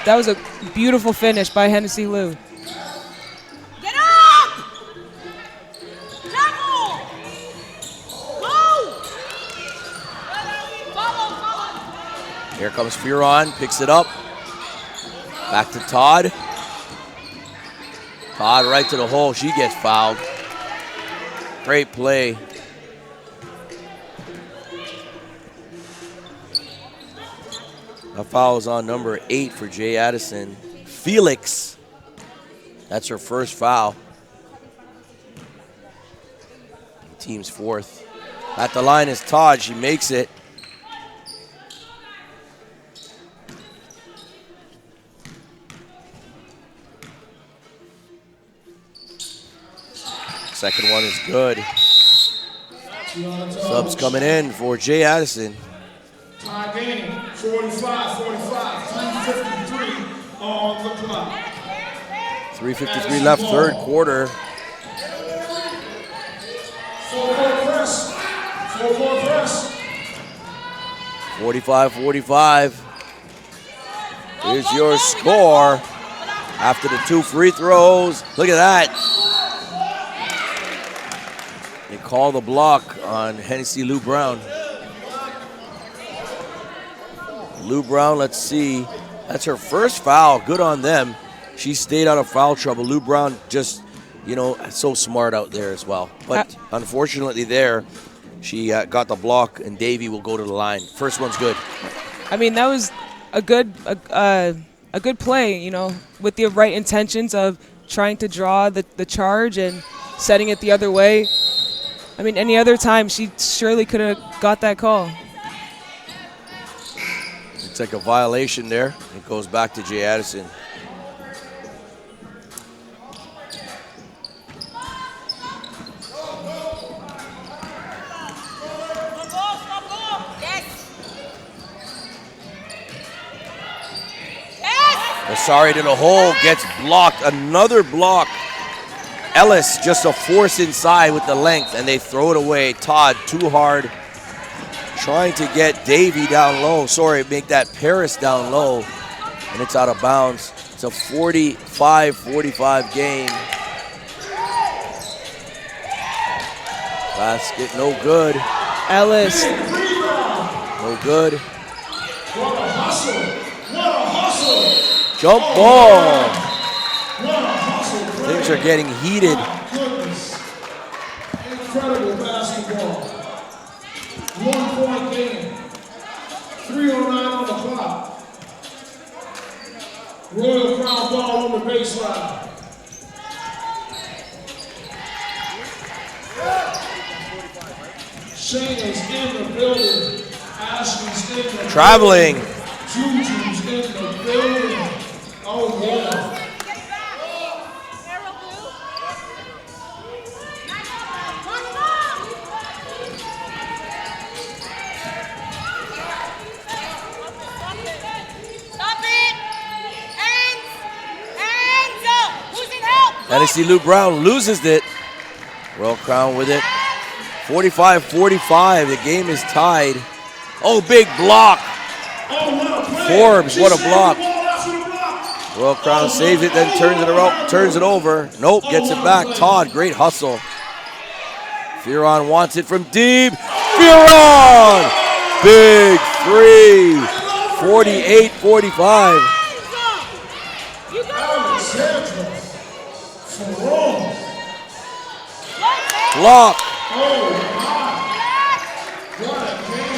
That was a beautiful finish by Hennessy Lou. Get up! Travel! Go! Follow. Here comes Fearon, picks it up. Back to Todd. Todd right to the hole. She gets fouled. Great play. A foul is on number 8 for Jay Addison. Felix. That's her first foul. Team's fourth. At the line is Todd. She makes it. Second one is good. Subs coming in for Jay Addison. Tie game, 45-45, 3:53 on the clock. 3:53 left, third quarter. Full-court press. 45-45. Here's your score after the 2 free throws. Look at that. They call the block on Hennessy Luu-Brown. Luu-Brown, let's see. That's her first foul. Good on them. She stayed out of foul trouble. Luu-Brown just, so smart out there as well. But unfortunately there, she got the block, and Davey will go to the line. First one's good. I mean, that was a good play, with the right intentions of trying to draw the charge and setting it the other way. I mean, any other time, she surely could have got that call. It's like a violation there. It goes back to Jay Addison. Sorry to the hole, gets blocked. Another block. Ellis just a force inside with the length, and they throw it away. Todd too hard. Trying to get Davey down low. Make that Paris down low. And it's out of bounds. It's a 45-45 game. Basket, no good. Ellis. No good. What a hustle. What a hustle. Jump ball. What a hustle. Things are getting heated. Goodness. Incredible basketball. Royal Crown ball on the baseline. Shayna's in the building. Ashley's in the building. Traveling. Juju's in the building. Oh, yeah. Tennessee Luu-Brown loses it. Royal Crown with it. 45-45. The game is tied. Oh, big block. Forbes, what a block. Royal Crown saves it, then turns it over. Nope, gets it back. Todd, great hustle. Fearon wants it from deep. Fearon! Big three. 48-45. Block.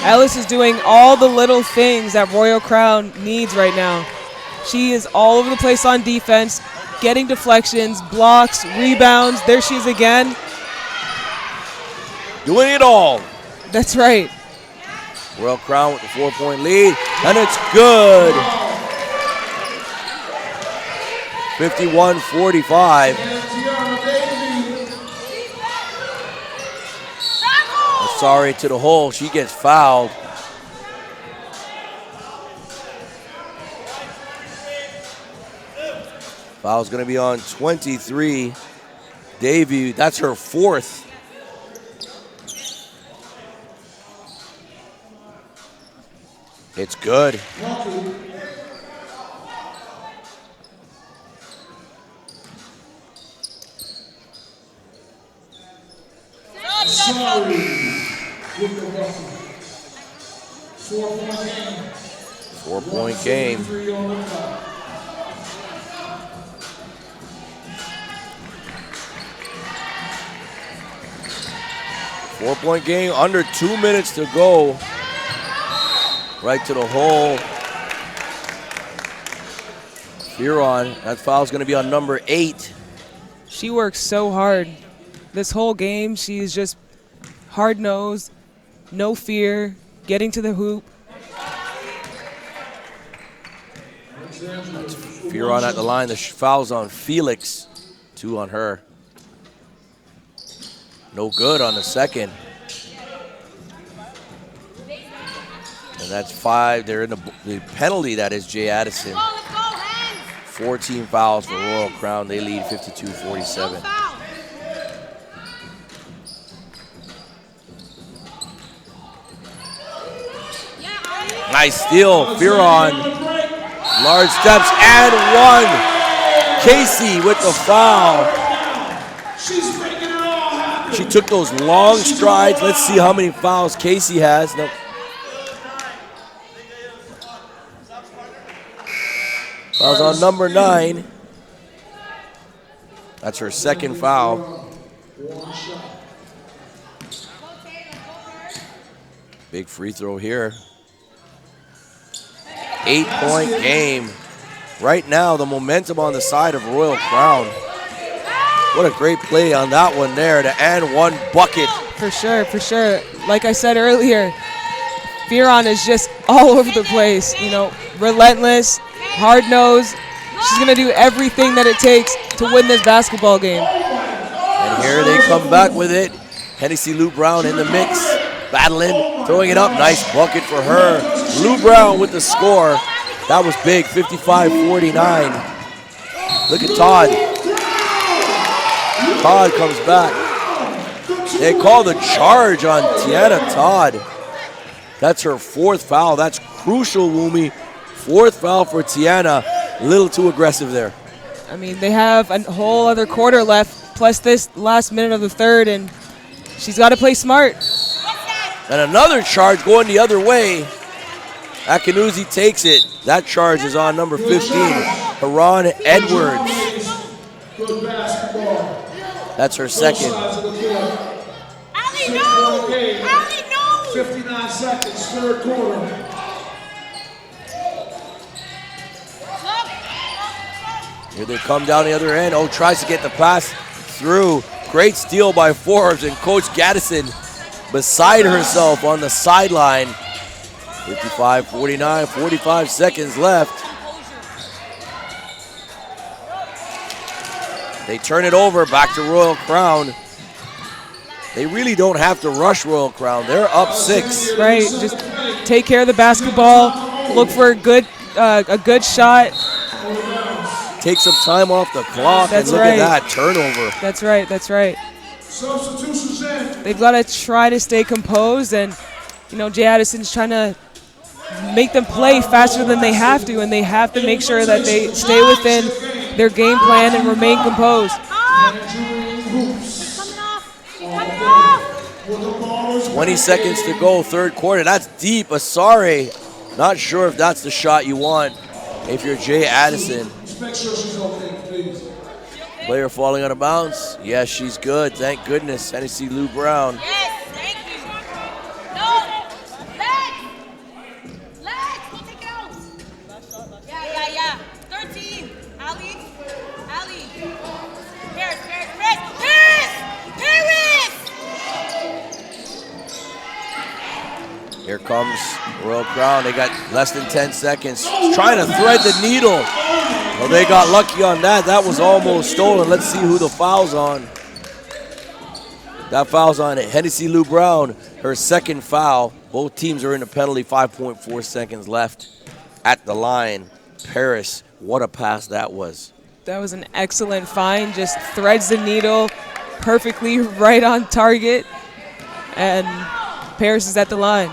Ellis is doing all the little things that Royal Crown needs right now. She is all over the place on defense, getting deflections, blocks, rebounds. There she is again. Doing it all. That's right. Royal Crown with the 4-point lead, and it's good. 51-45. Sorry to the hole, she gets fouled. Foul's gonna be on 23. Debut, that's her fourth. It's good. With the bucket. 4-point game. 4-point game. 4-point game, under 2 minutes to go. Right to the hole. Fearon, that foul's gonna be on number 8. She works so hard. This whole game, she's just hard-nosed, no fear, getting to the hoop. Fearon at the line. The foul's on Felix. 2 on her. No good on the second. And that's 5. They're in the penalty, that is Jay Addison. 14 fouls for Royal Crown. They lead 52-47. Nice steal, Fearon. Large steps and 1. Casey with the foul. She took those long strides. Let's see how many fouls Casey has. Nope. Foul's on number 9. That's her second foul. Big free throw here. 8-point game. Right now, the momentum on the side of Royal Crown. What a great play on that one there, the and 1 bucket. For sure, for sure. Like I said earlier, Fearon is just all over the place. You know, relentless, hard-nosed. She's going to do everything that it takes to win this basketball game. And here they come back with it. Tennessee Luu-Brown in the mix, battling, throwing it up. Nice bucket for her. Luu-Brown with the score. That was big, 55-49. Look at Todd. Todd comes back. They call the charge on Tiana Todd. That's her 4th foul. That's crucial, Wumi. 4th foul for Tiana. A little too aggressive there. I mean, they have a whole other quarter left, plus this last minute of the third, and she's got to play smart. And another charge going the other way. Akanuzi takes it. That charge is on number 15, Haran Edwards. That's her second. 59 seconds, third quarter. Here they come down the other end. Oh, tries to get the pass through. Great steal by Forbes, and Coach Addison beside herself on the sideline. 55-49, 45 seconds left. They turn it over, back to Royal Crown. They really don't have to rush Royal Crown. They're up 6. Right, just take care of the basketball, look for a good shot. Take some time off the clock. That's and look right. at that turnover. That's right, that's right. Substitutions in. They've got to try to stay composed, and Jay Addison's trying to make them play faster than they have to, and they have to make sure that they stay within their game plan and remain composed. 20 seconds to go, third quarter. That's deep. Asare, not sure if that's the shot you want if you're Jay Addison. Just make sure she's okay, please. Player falling out of bounds. Yes, she's good. Thank goodness. Hennessy Luu-Brown. Yes, thank you. No, legs, go take it out. Yeah. 13, Ali. Paris. Here comes Royal Crown. They got less than 10 seconds. Trying to thread the needle. Well, they got lucky on that. That was almost stolen. Let's see who the foul's on. That foul's on Hennessy Luu-Brown, her second foul. Both teams are in the penalty, 5.4 seconds left at the line. Paris, what a pass that was. That was an excellent find, just threads the needle perfectly right on target, and Paris is at the line.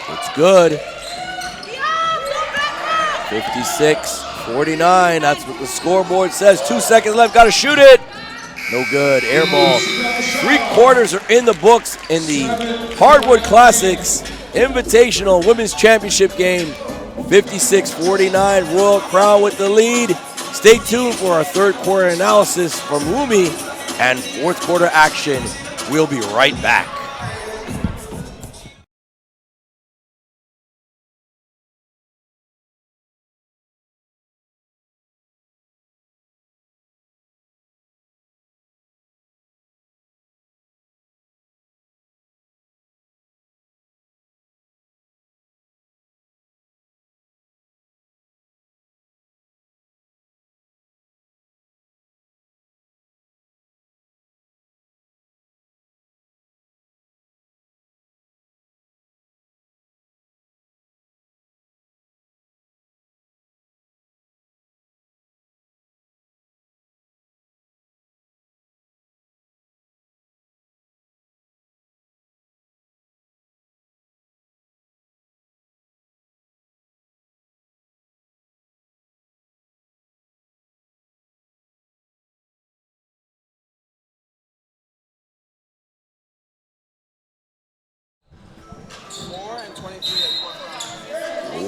It's good. 56-49, that's what the scoreboard says. 2 seconds left, gotta shoot it. No good, air ball. 3 quarters are in the books in the Hardwood Classix Invitational Women's Championship game. 56-49, Royal Crown with the lead. Stay tuned for our third quarter analysis from Rumi and fourth quarter action. We'll be right back.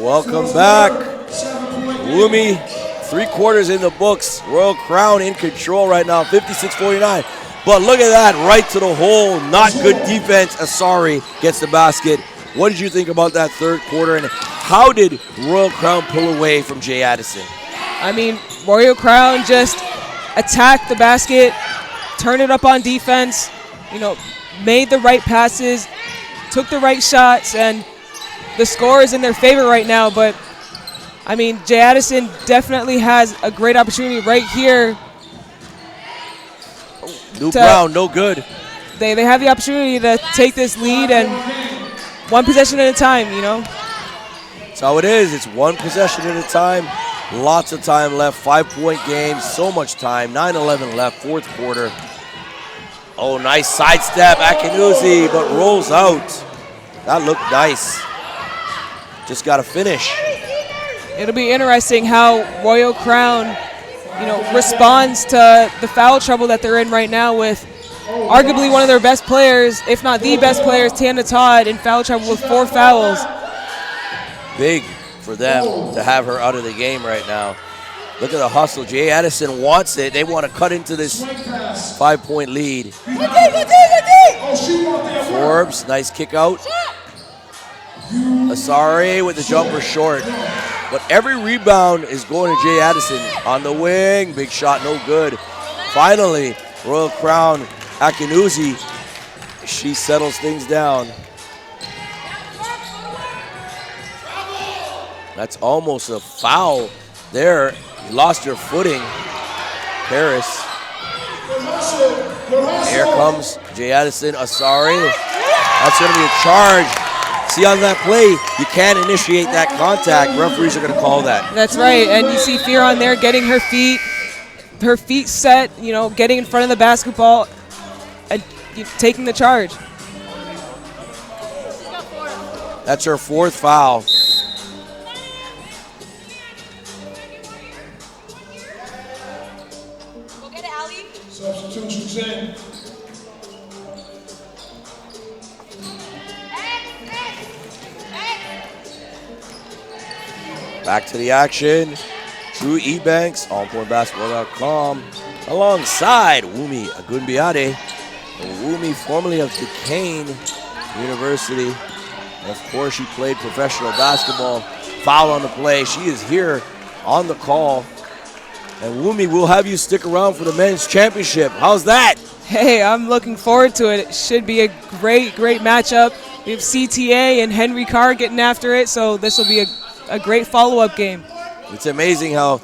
Welcome back. Rumi, 3 quarters in the books. Royal Crown in control right now, 56-49. But look at that, right to the hole. Not good defense. Asare gets the basket. What did you think about that third quarter, and how did Royal Crown pull away from Jay Addison? I mean, Royal Crown just attacked the basket, turned it up on defense, made the right passes, took the right shots, and the score is in their favor right now. But, I mean, Jay Addison definitely has a great opportunity right here. Luu-Brown, no good. They have the opportunity to take this lead, and one possession at a time, That's how it is. It's one possession at a time. Lots of time left. 5-point game. So much time. 9:11 left. Fourth quarter. Oh, nice sidestep. Akinuzi, but rolls out. That looked nice. Just got to finish. It'll be interesting how Royal Crown, responds to the foul trouble that they're in right now with arguably one of their best players, if not the best players, Tana Todd, in foul trouble with 4 fouls. Big for them to have her out of the game right now. Look at the hustle. Jay Addison wants it. They want to cut into this 5-point lead. Forbes, nice kick out. Asare with the jumper short. But every rebound is going to Jay Addison on the wing. Big shot, no good. Finally, Royal Crown Akinuzi, she settles things down. That's almost a foul there. You lost your footing, Paris. Here comes Jay Addison, Asari. That's going to be a charge. See, on that play, you can't initiate that contact. Referees are going to call that. That's right, and you see Fearon there getting her feet set, you know, getting in front of the basketball and taking the charge. That's her 4th foul. Go get it, Ali. Substitutions in. Back to the action. Drew Ebanks, onpointbasketball.com, alongside Wumi Agunbiade. Wumi, formerly of Duquesne University. And of course, she played professional basketball. Foul on the play. She is here on the call. And Wumi, we'll have you stick around for the men's championship. How's that? Hey, I'm looking forward to it. It should be a great matchup. We have CTA and Henry Carr getting after it, so this will be a great follow-up game. It's amazing how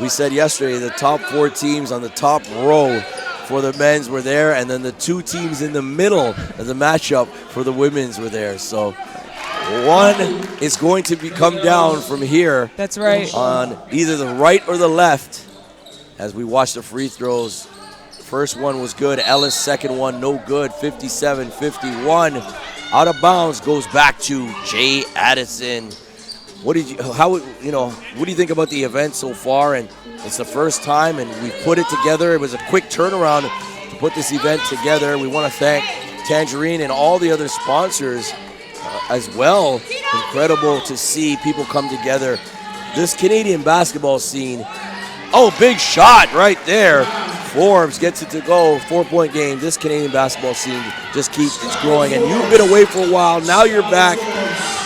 we said yesterday the top 4 teams on the top row for the men's were there, and then the 2 teams in the middle of the matchup for the women's were there. So one is going to come down from here. That's right. On either the right or the left as we watch the free throws. First one was good. Ellis, second one no good. 57-51. Out of bounds goes back to Jay Addison. What do you think about the event so far? And it's the first time, and we put it together. It was a quick turnaround to put this event together. We want to thank Tangerine and all the other sponsors as well. Incredible to see people come together. This Canadian basketball scene. Oh, big shot right there. Forbes gets it to go. 4-point game. This Canadian basketball scene just keeps growing. And you've been away for a while. Now you're back.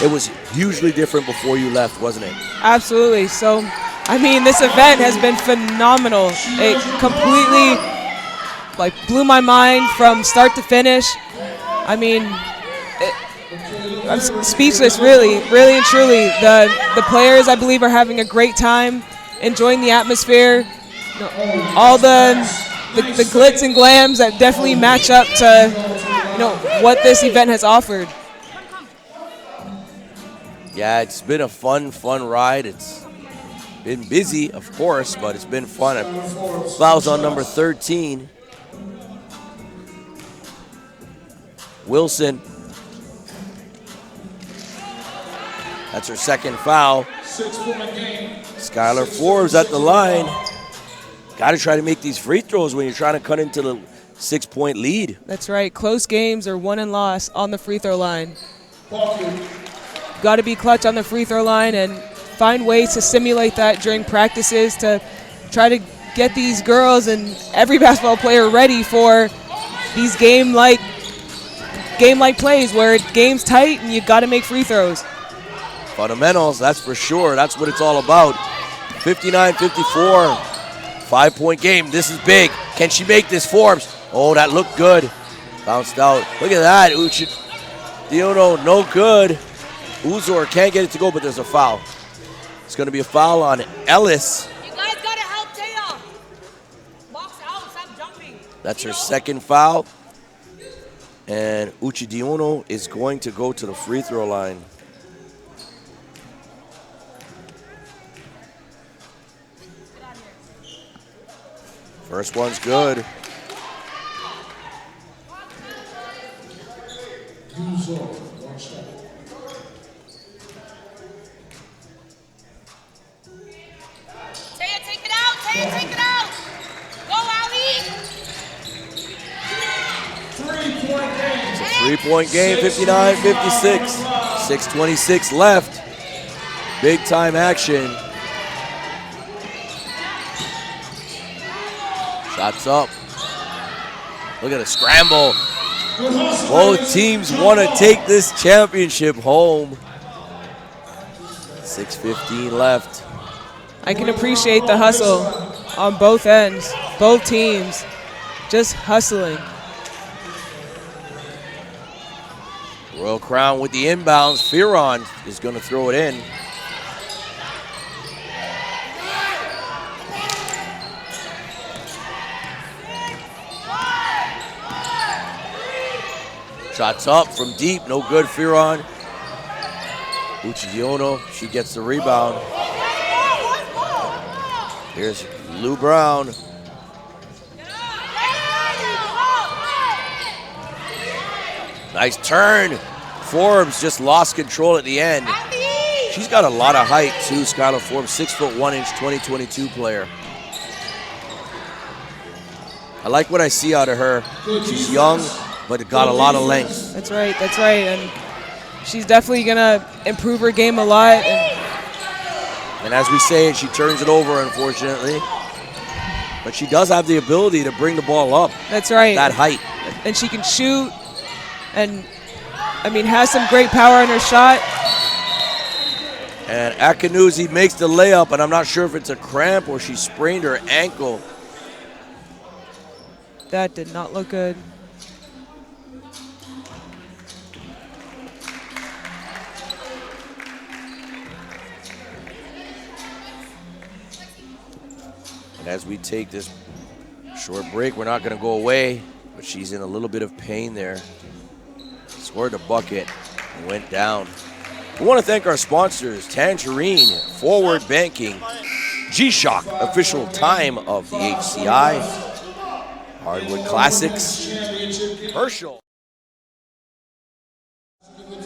It was hugely different before you left, wasn't it? Absolutely. So, I mean, this event has been phenomenal. It completely, blew my mind from start to finish. I mean, I'm speechless, really and truly. The players, I believe, are having a great time, enjoying the atmosphere. All the glitz and glams that definitely match up to, what this event has offered. Yeah, it's been a fun ride. It's been busy, of course, but it's been fun. Fouls on number 13. Wilson. That's her second foul. 6-point game. Skylar Forbes at the line. Got to try to make these free throws when you're trying to cut into the 6-point lead. That's right. Close games are won and lost on the free throw line. Got to be clutch on the free throw line and find ways to simulate that during practices to try to get these girls and every basketball player ready for these game-like plays where game's tight and you got to make free throws. Fundamentals, that's for sure. That's what it's all about. 59-54, 5-point game. This is big. Can she make this, Forbes? Oh, that looked good. Bounced out. Look at that. Diono, no good. Uzor can't get it to go, but there's a foul. It's going to be a foul on Ellis. You guys got to help Taya. Box out, stop jumping. That's her second foul. And Uchidiono is going to go to the free throw line. First one's good. Taya, take it out. Taya, take it out. Go, Ali. 3-point game. It's a 3-point game, 59-56. 6:26 left. Big time action. Shots up. Look at a scramble. Both teams want to take this championship home. 6:15 left. I can appreciate the hustle on both ends, both teams, just hustling. Royal Crown with the inbounds. Fearon is going to throw it in. Shots up from deep, no good. Fearon. Uchidiono, she gets the rebound. Here's Luu-Brown. Nice turn. Forbes just lost control at the end. She's got a lot of height too, Skylar Forbes, 6'1", 2022 player. I like what I see out of her. She's young, but got a lot of length. That's right, and she's definitely gonna improve her game a lot. And as we say it, she turns it over, unfortunately. But she does have the ability to bring the ball up. That's right. That height. And she can shoot, and I mean, has some great power in her shot. And Akanuzi makes the layup, and I'm not sure if it's a cramp or she sprained her ankle. That did not look good. And as we take this short break, we're not going to go away, but she's in a little bit of pain there. Scored a bucket and went down. We want to thank our sponsors, Tangerine, Forward Banking, G-Shock, official time of the HCI, Hardwood Classix, Herschel,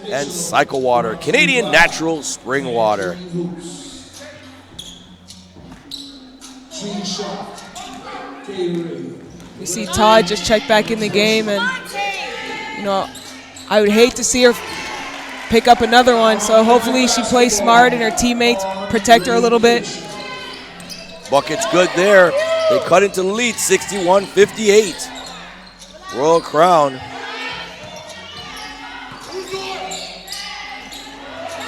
and Cycle Water, Canadian Natural Spring Water. We see Todd just check back in the game, and you know, I would hate to see her pick up another one, so hopefully she plays smart and her teammates protect her a little bit. Bucket's good there. They cut into the lead, 61-58. Royal Crown.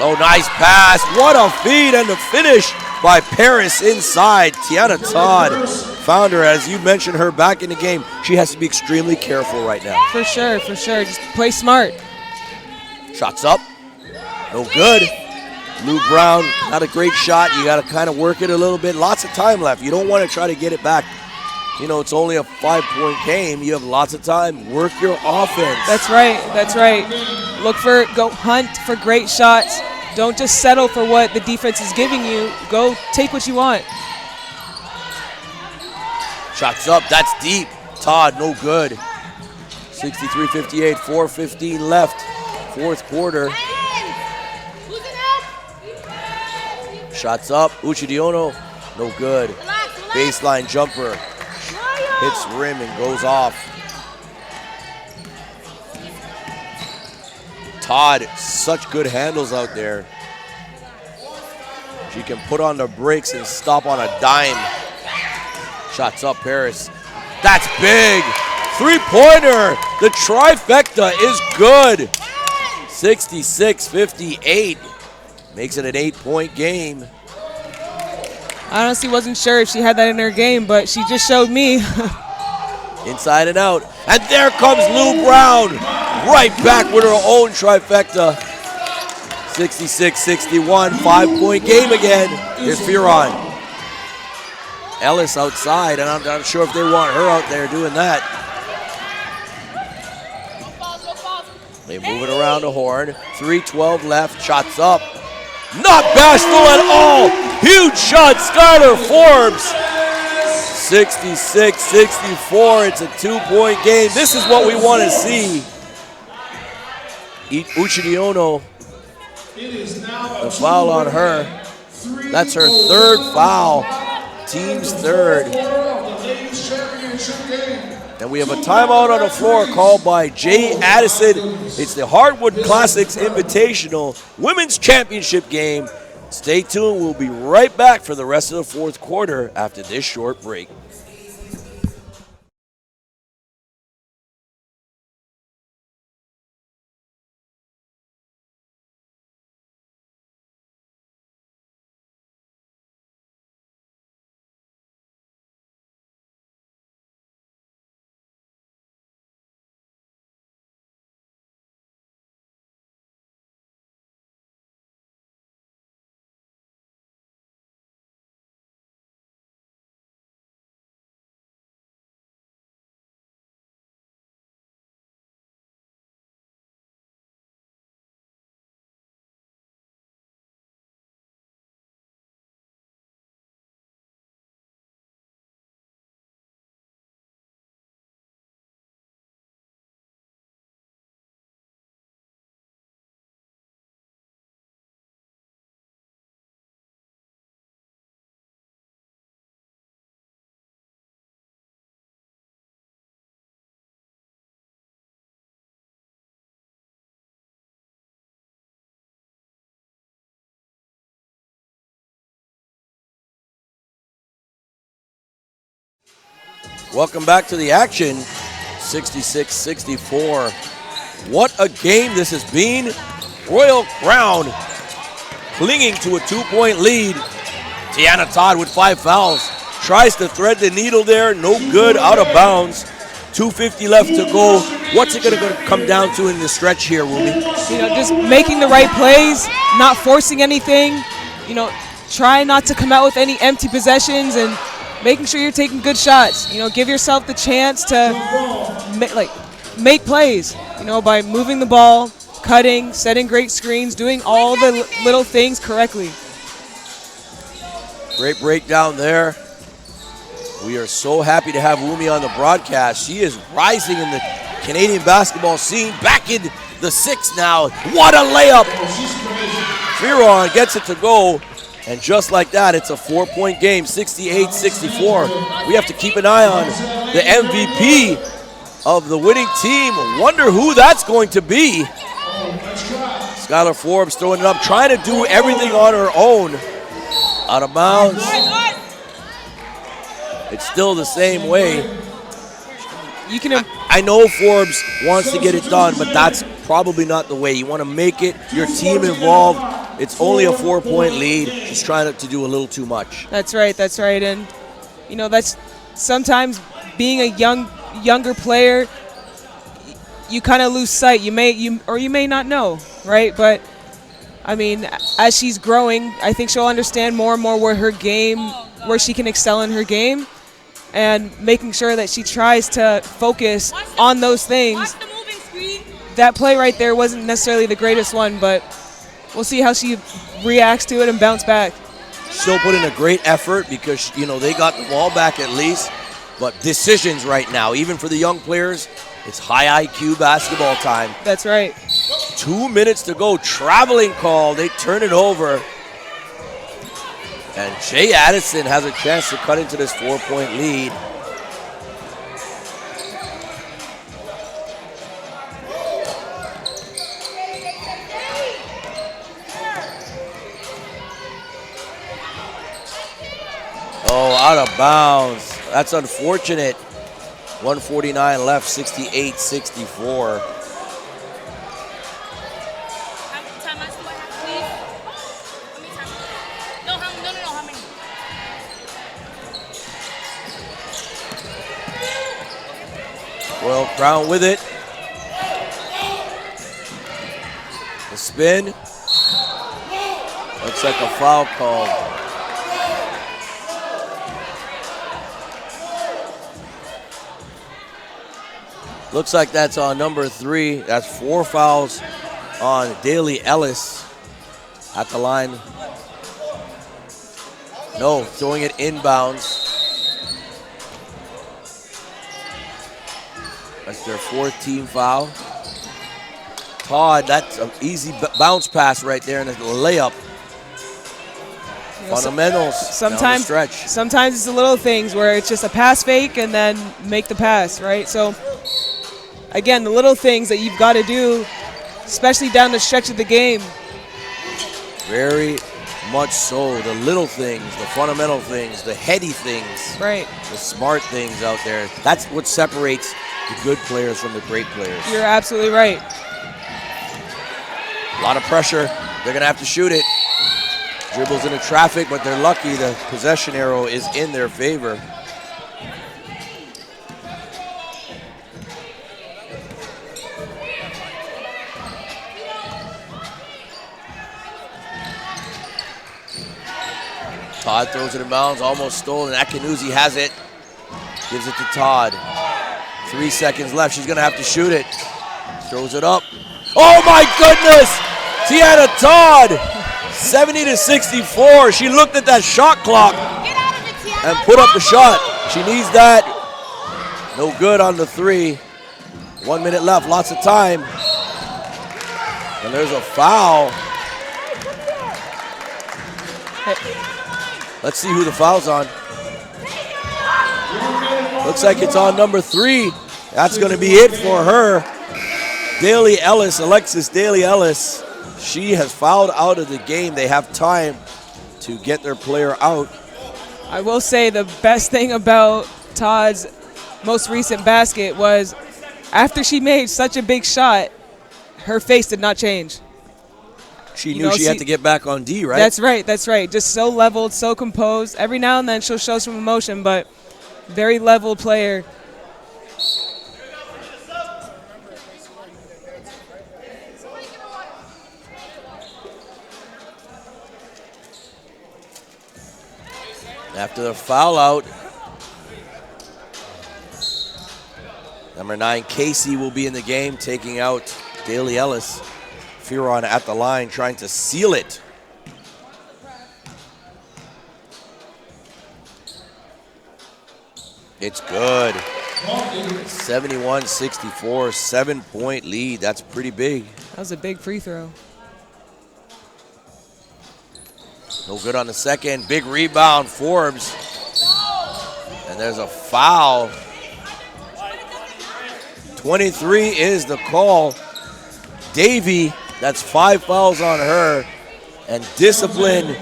Oh, nice pass. What a feed, and the finish by Paris inside. Tiana Todd found her. As you mentioned her back in the game, she has to be extremely careful right now. For sure. Just play smart. Shots up. No good. Luu-Brown, not a great shot. You got to kind of work it a little bit. Lots of time left. You don't want to try to get it back. You know, it's only a 5-point game. You have lots of time. Work your offense. That's right. Go hunt for great shots. Don't just settle for what the defense is giving you. Go take what you want. Shots up. That's deep. Todd, no good. 63-58, 4:15 left. Fourth quarter. Shots up. Uchidiono, no good. Baseline jumper. Hits rim and goes off. Todd, such good handles out there. She can put on the brakes and stop on a dime. Shots up, Paris. That's big. Three-pointer. The trifecta is good. 66-58. Makes it an 8-point game. I honestly wasn't sure if she had that in her game, but she just showed me. Inside and out. And there comes Luu-Brown. Right back with her own trifecta. 66-61. 5-point game again. Here's Fearon. Ellis outside, and I'm not sure if they want her out there doing that. They move it around the horn. 3:12 left. Shots up. Not bashful at all. Huge shot, Skylar Forbes. 66-64. It's a 2-point game. This is what we want to see. Uchidiono, the foul on her. That's her third foul. Team's third. And we have a timeout on the floor called by Jay Addison. It's the Hardwood Classix Invitational Women's Championship game. Stay tuned. We'll be right back for the rest of the fourth quarter after this short break. Welcome back to the action. 66-64. What a game this has been. Luu-Brown clinging to a 2-point lead. Tiana Todd with 5 fouls. Tries to thread the needle there. No good, out of bounds. 2:50 left to go. What's it going to come down to in the stretch here, Ruby? Just making the right plays, not forcing anything. Try not to come out with any empty possessions and making sure you're taking good shots. Give yourself the chance to make plays, by moving the ball, cutting, setting great screens, doing all the little things correctly. Great breakdown there. We are so happy to have Wumi on the broadcast. She is rising in the Canadian basketball scene. Back in the 6 now. What a layup. Fearon gets it to go. And just like that, it's a 4-point game, 68-64. We have to keep an eye on the MVP of the winning team. Wonder who that's going to be. Skylar Forbes throwing it up, trying to do everything on her own. Out of bounds. It's still the same way. I know Forbes wants to get it done, but that's probably not the way. You want to make it, your team involved. It's only a 4-point lead. She's trying to do a little too much. That's right. And, that's sometimes being a younger player, you kind of lose sight. You may not know, right? But, as she's growing, I think she'll understand more and more where she can excel in her game, and making sure that she tries to focus on those things. That play right there wasn't necessarily the greatest one, but we'll see how she reacts to it and bounce back. Still put in a great effort because, they got the ball back at least. But decisions right now, even for the young players, it's high IQ basketball time. That's right. 2 minutes to go. Traveling call. They turn it over. And Jay Addison has a chance to cut into this 4-point lead. Oh, out of bounds. That's unfortunate. 1:49 left, 68-64. Luu-Brown with it. The spin. Looks like a foul call. Looks like that's on number 3. That's 4 fouls on Daley-Ellis at the line. No, throwing it inbounds. That's their 4th team foul. Todd, that's an easy bounce pass right there and a layup. Fundamentals down the stretch. Sometimes it's the little things where it's just a pass fake and then make the pass, right? So, again, the little things that you've got to do, especially down the stretch of the game. Very much so. The little things, the fundamental things, the heady things. Right. The smart things out there. That's what separates the good players from the great players. You're absolutely right. A lot of pressure. They're going to have to shoot it. Dribbles into traffic, but they're lucky the possession arrow is in their favor. Todd throws it in bounds, almost stolen. Akinuzzi has it. Gives it to Todd. 3 seconds left. She's going to have to shoot it. Throws it up. Oh my goodness! Tiana Todd, 70-64. She looked at that shot clock and put up the shot. She needs that. No good on the 3. 1 minute left, lots of time. And there's a foul. Let's see who the foul's on. Looks like it's on number 3. That's going to be it for her. Daley-Ellis, Alexis Daley-Ellis. She has fouled out of the game. They have time to get their player out. I will say the best thing about Todd's most recent basket was after she made such a big shot, her face did not change. She knew she had to get back on D, right? That's right, that's right. Just so leveled, so composed. Every now and then she'll show some emotion, but very leveled player. After the foul out, number 9, Casey, will be in the game, taking out Daley-Ellis. Fearon at the line, trying to seal it. It's good. 71-64, 7-point lead. That's pretty big. That was a big free throw. No good on the second. Big rebound, Forbes. And there's a foul. 23 is the call. Davy, that's 5 fouls on her. And discipline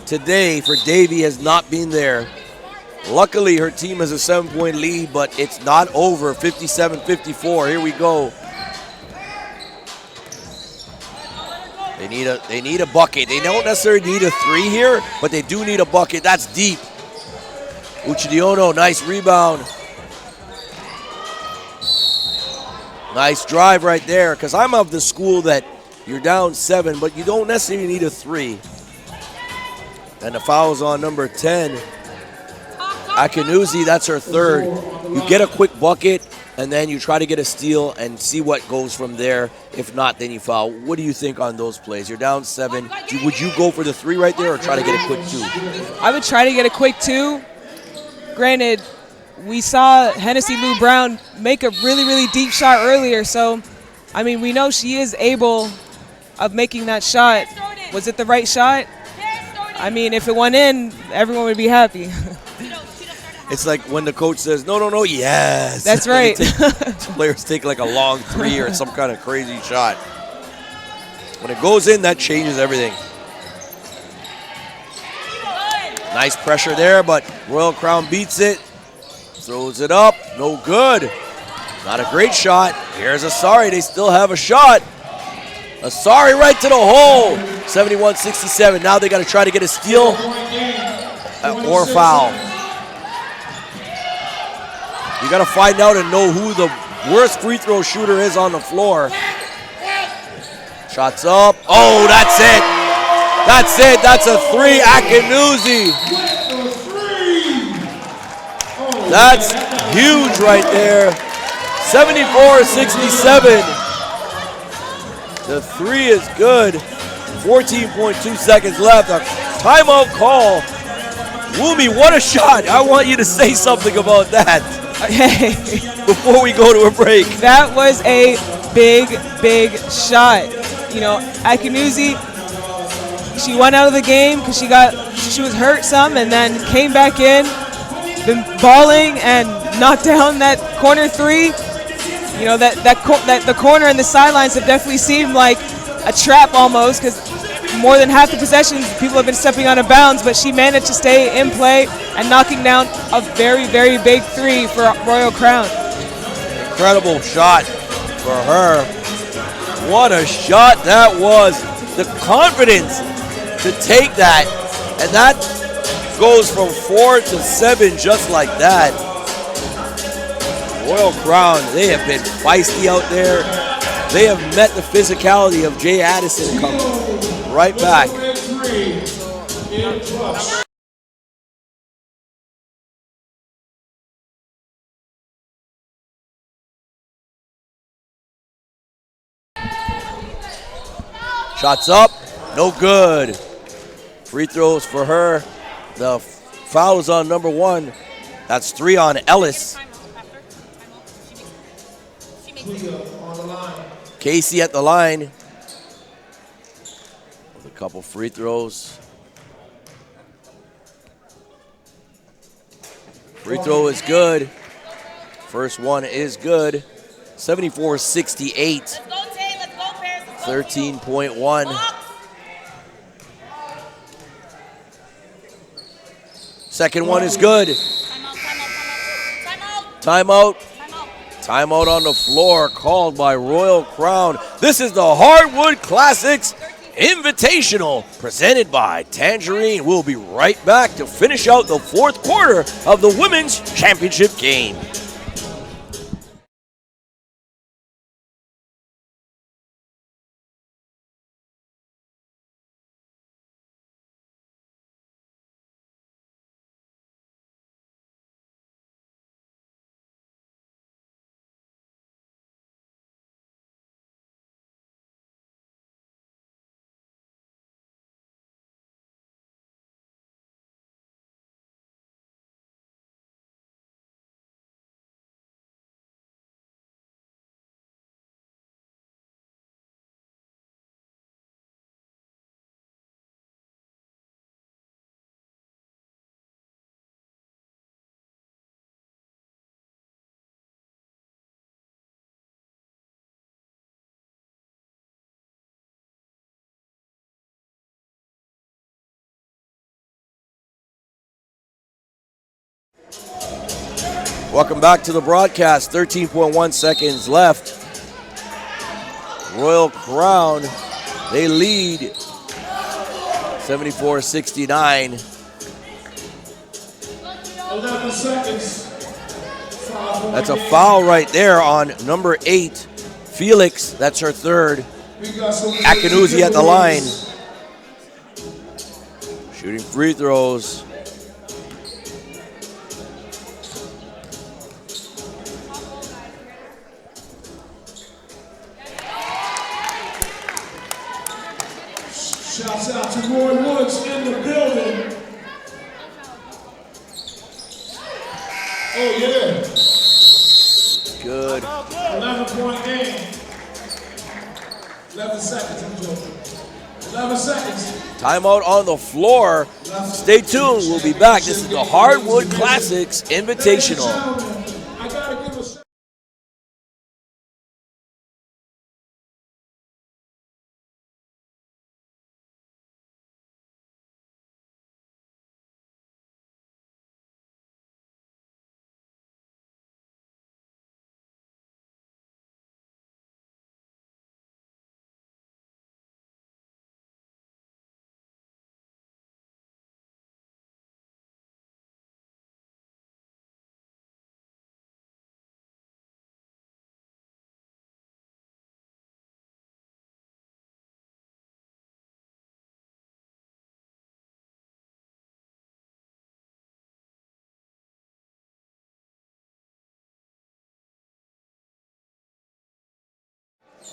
today for Davy has not been there. Luckily, her team has a 7-point lead, but it's not over. 57-54. Here we go. They need a bucket. They don't necessarily need a 3 here, but they do need a bucket. That's deep. Uchidiono, nice rebound. Nice drive right there, because I'm of the school that you're down 7, but you don't necessarily need a 3. And the foul's on number 10. Akinuzi, that's her 3rd. You get a quick bucket, and then you try to get a steal and see what goes from there. If not, then you foul. What do you think on those plays? You're down 7. Would you go for the 3 right there or try to get a quick 2? I would try to get a quick 2. Granted, we saw Hennessy Luu-Brown make a really, really deep shot earlier. So, I mean, we know she is able of making that shot. Was it the right shot? I mean, if it went in, everyone would be happy. It's like when the coach says, no, yes. That's right. Players take like a long 3 or some kind of crazy shot. When it goes in, that changes everything. Nice pressure there, but Royal Crown beats it. Throws it up, no good. Not a great shot. Here's Asari, they still have a shot. Asari right to the hole. 71-67, now they got to try to get a steal or foul. You got to find out and know who the worst free throw shooter is on the floor. Shots up. Oh, that's it. That's it. That's a 3. Akinuzi. That's huge right there. 74-67. The 3 is good. 14.2 seconds left. A timeout call. Wumi, what a shot. I want you to say something about that. Hey, before we go to a break. That was a big, big shot. You know, Akinuzi, she went out of the game because she was hurt some and then came back in, been balling and knocked down that corner 3. You know, that the corner and the sidelines have definitely seemed like a trap almost because more than half the possessions, people have been stepping out of bounds, but she managed to stay in play and knocking down a very, very big 3 for Royal Crown. Incredible shot for her. What a shot that was. The confidence to take that, and that goes from 4 to 7 just like that. Royal Crown, they have been feisty out there. They have met the physicality of Jay Addison coming right back. Shots up, no good. Free throws for her. The foul is on number 1. That's 3 on Ellis. Casey at the line. With a couple free throws. Free throw is good. First one is good. 74-68. 13.1. Second one is good. Timeout. Timeout on the floor called by Royal Crown. This is the Hardwood Classix Invitational presented by Tangerine. We'll be right back to finish out the fourth quarter of the women's championship game. Welcome back to the broadcast. 13.1 seconds left. Royal Crown, they lead 74-69. 11 seconds. That's a foul right there on number 8, Felix. That's her third. Akinuzi at the line. Shooting free throws. Shouts out to Roy Woods in the building. Oh, yeah. Good. 11-point game. 11 seconds, I'm joking. 11 seconds. Timeout on the floor. Stay tuned. We'll be back. This is the Hardwood Classix Invitational. I gotta give a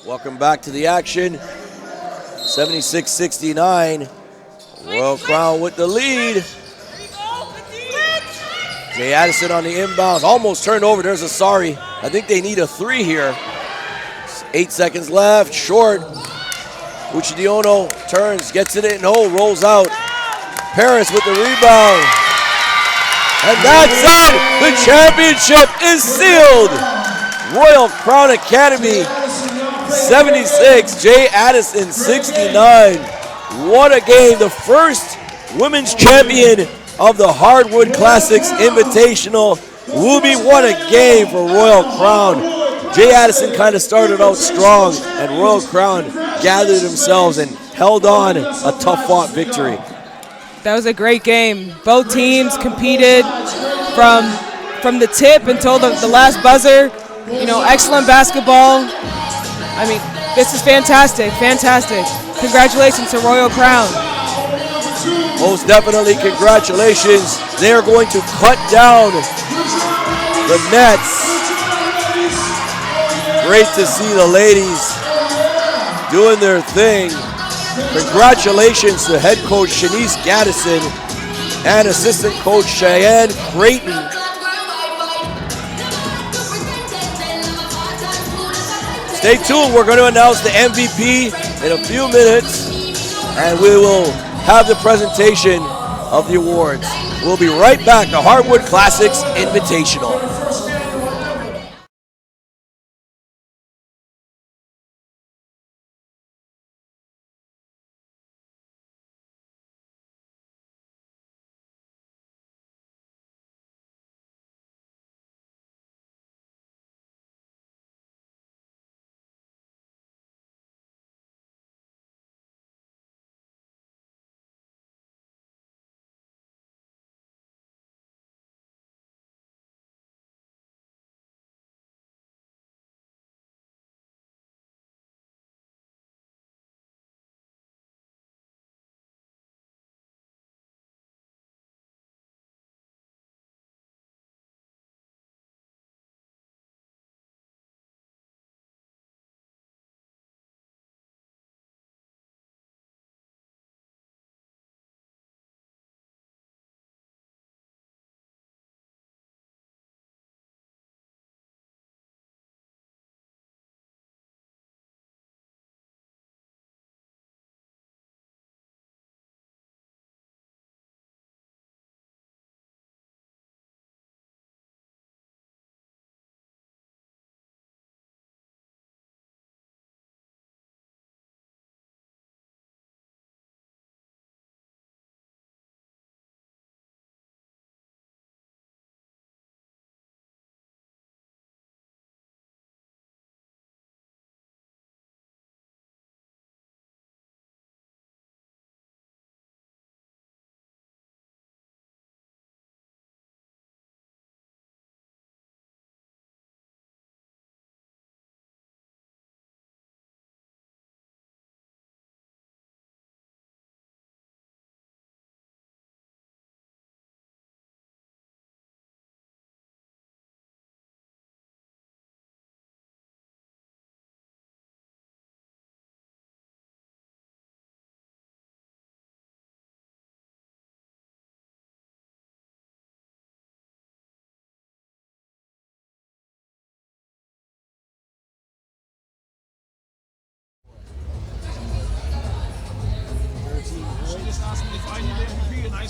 Welcome back to the action. 76-69. Royal Crown with the lead. Jay Addison on the inbounds. Almost turned over. There's a sorry. I think they need a 3 here. 8 seconds left. Short. Uchidiono turns, gets it in. No, rolls out. Paris with the rebound. And that's it. The championship is sealed. Royal Crown Academy 76, Jay Addison 69. What a game. The first women's champion of the Hardwood Classix Invitational. Wooby, what a game for Royal Crown. Jay Addison kind of started out strong, and Royal Crown gathered themselves and held on a tough-fought victory. That was a great game. Both teams competed from the tip until the last buzzer. You know, excellent basketball. I mean, this is fantastic, fantastic. Congratulations to Royal Crown. Most definitely, congratulations. They are going to cut down the nets. Great to see the ladies doing their thing. Congratulations to head coach Shanice Gaddison and assistant coach Cheyenne Creighton. Stay tuned, we're going to announce the MVP in a few minutes, and we will have the presentation of the awards. We'll be right back to Hardwood Classix Invitational.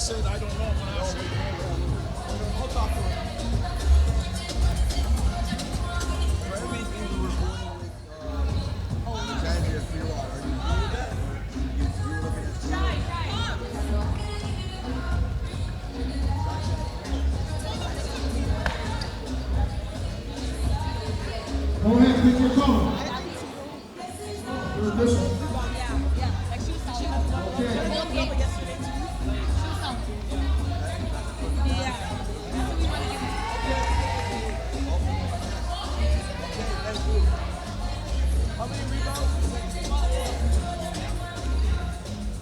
said I don't know. I'll talk to him. For everything you were going with Alexandria Firon, are you doing that? You were looking at Go ahead, pick your color. This one. How many rebounds?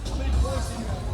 How many points did you have?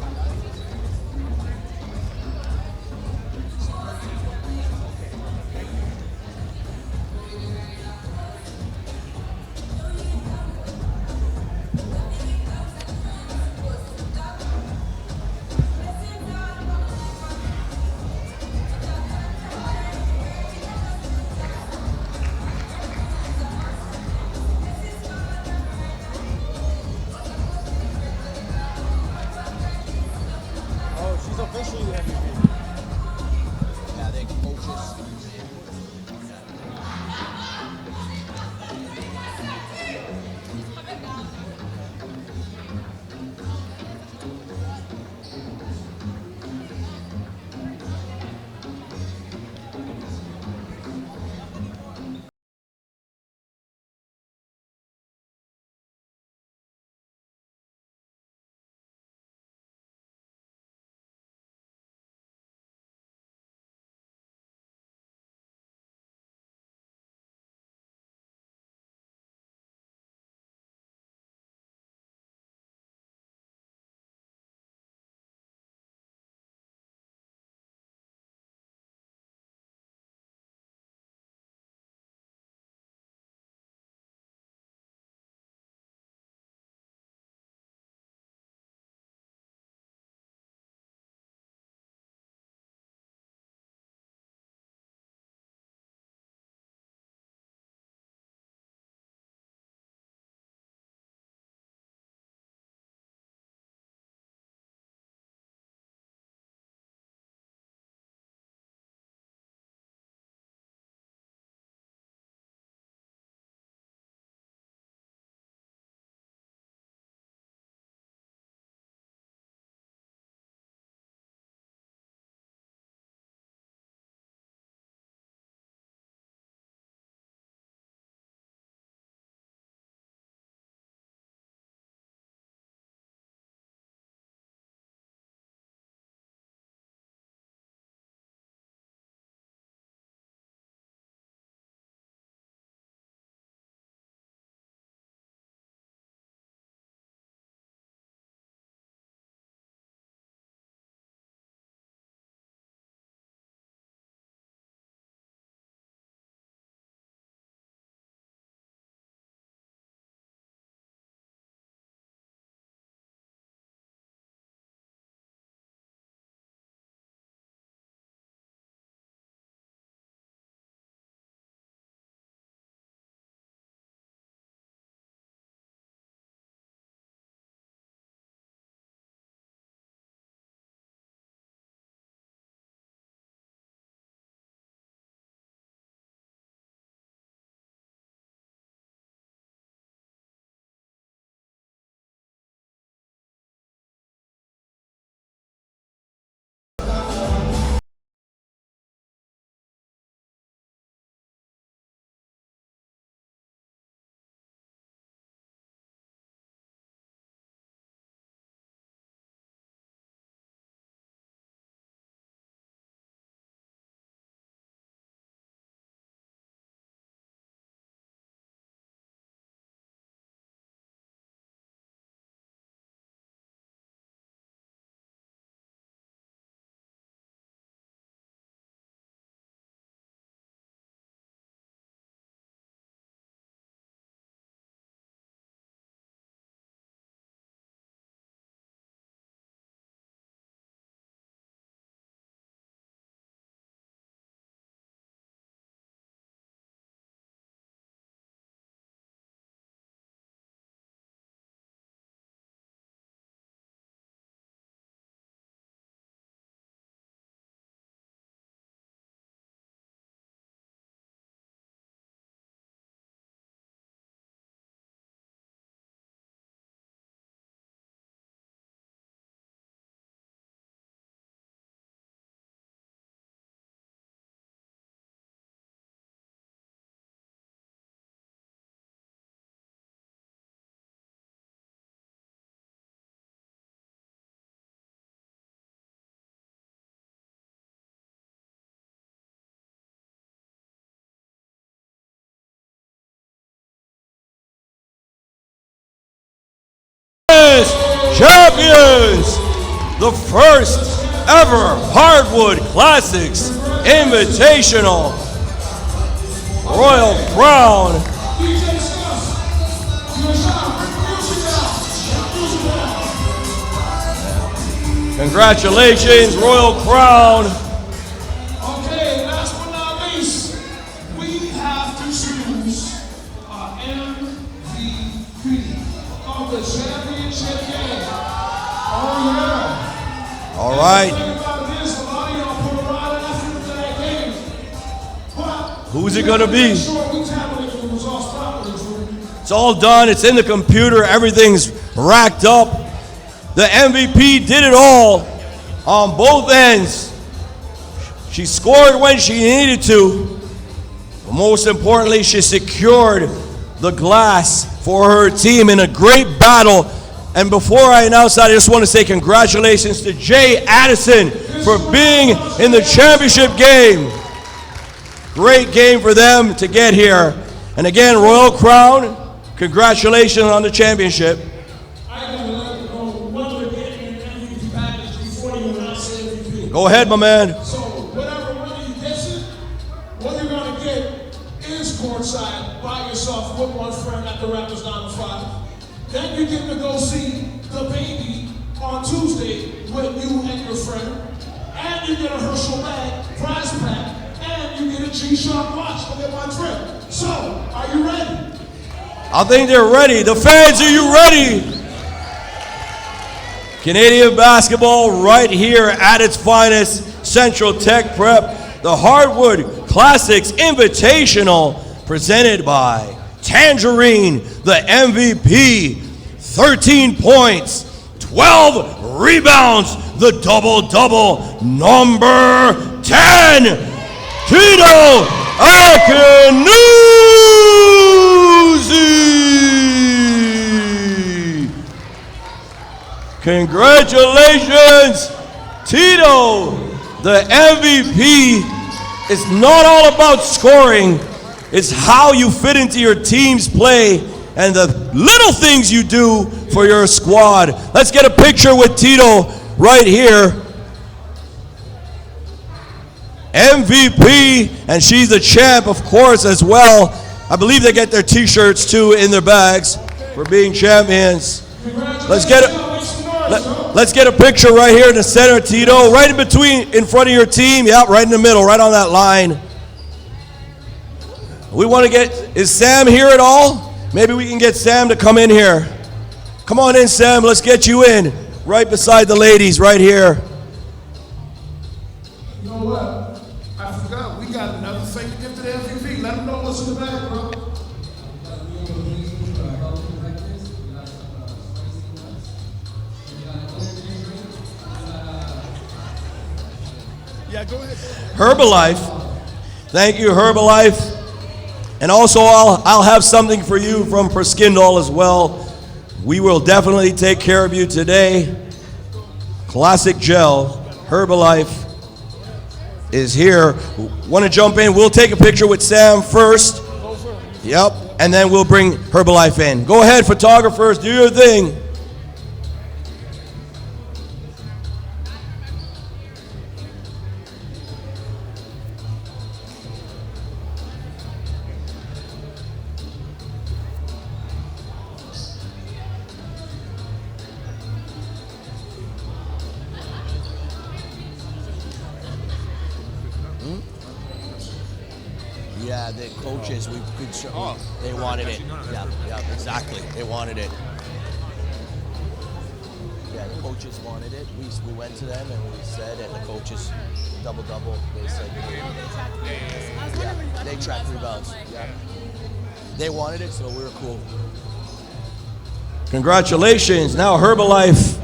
champions, the first ever Hardwood Classix Invitational, Luu-Brown. Congratulations, Luu-Brown. Okay, last but not least, we have to choose our MVP of the championship game. Oh, yeah. All right. Who's it going to be? It's all done. It's in the computer. Everything's racked up. The MVP did it all on both ends. She scored when she needed to. But most importantly, she secured the glass for her team in a great battle. And before I announce that, I just want to say congratulations to Addison for being in the championship game. Great game for them to get here. And again, Luu-Brown, congratulations on the championship. Go ahead, my man. So whatever money you get, what you're going to get is courtside by yourself with one friend at the Raptors 9 to 5. Then you get to go see the baby on Tuesday with you and your friend. And you get a Herschel bag, prize pack, and you get a G-Shock watch to get my trip. So, are you ready? I think they're ready. The fans, are you ready? Canadian basketball right here at its finest. Central Tech Prep, the Hardwood Classix Invitational, presented by Tangerine, the MVP. 13 points, 12 rebounds, the double-double, number 10, Tito Akinuzzi. Congratulations, Tito. The MVP is not all about scoring. It's how you fit into your team's play and the little things you do for your squad. Let's get a picture with Tito right here. MVP, and she's the champ, of course, as well. I believe they get their t-shirts too in their bags for being champions. Let's get a picture right here in the center, Tito. Right in between, in front of your team. Yeah, right in the middle, right on that line. We want to get, is Sam here at all? Maybe we can get Sam to come in here. Come on in, Sam. Let's get you in. Right beside the ladies, right here. You know what? I forgot. We got another fake gift to the MVP. Let them know what's in the bag, bro. Yeah, go ahead. Herbalife. Thank you, Herbalife. And also, I'll have something for you from Perskindall as well. We will definitely take care of you today. Classic Gel, Herbalife is here. Want to jump in? We'll take a picture with Sam first. Yep, and then we'll bring Herbalife in. Go ahead, photographers, do your thing. Yeah, the coaches, we could show, they wanted it. Yeah, exactly. They wanted it. Yeah, the coaches wanted it. We went to them and we said, and the coaches, double-double, they said, yeah, they track rebounds. Yeah. They wanted it, so we were cool. Congratulations. Now Herbalife.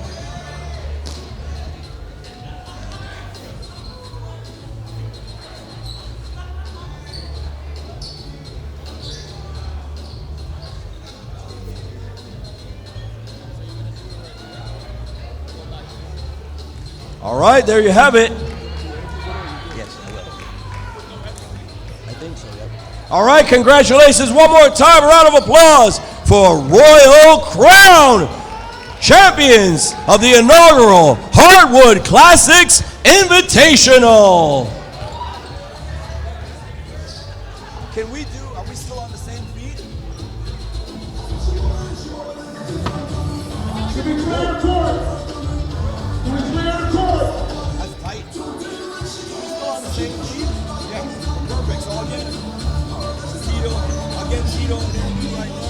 All right, there you have it. Yes, I will. I think so, yep. All right, congratulations one more time. A round of applause for Luu-Brown, champions of the inaugural Hardwood Classix Invitational. Can we do, are we still on the same feet? Can we clear the court? Can we clear the court? That's tight. Still on the same feet? Yeah, perfect. So I'll get Tito and Andy right now.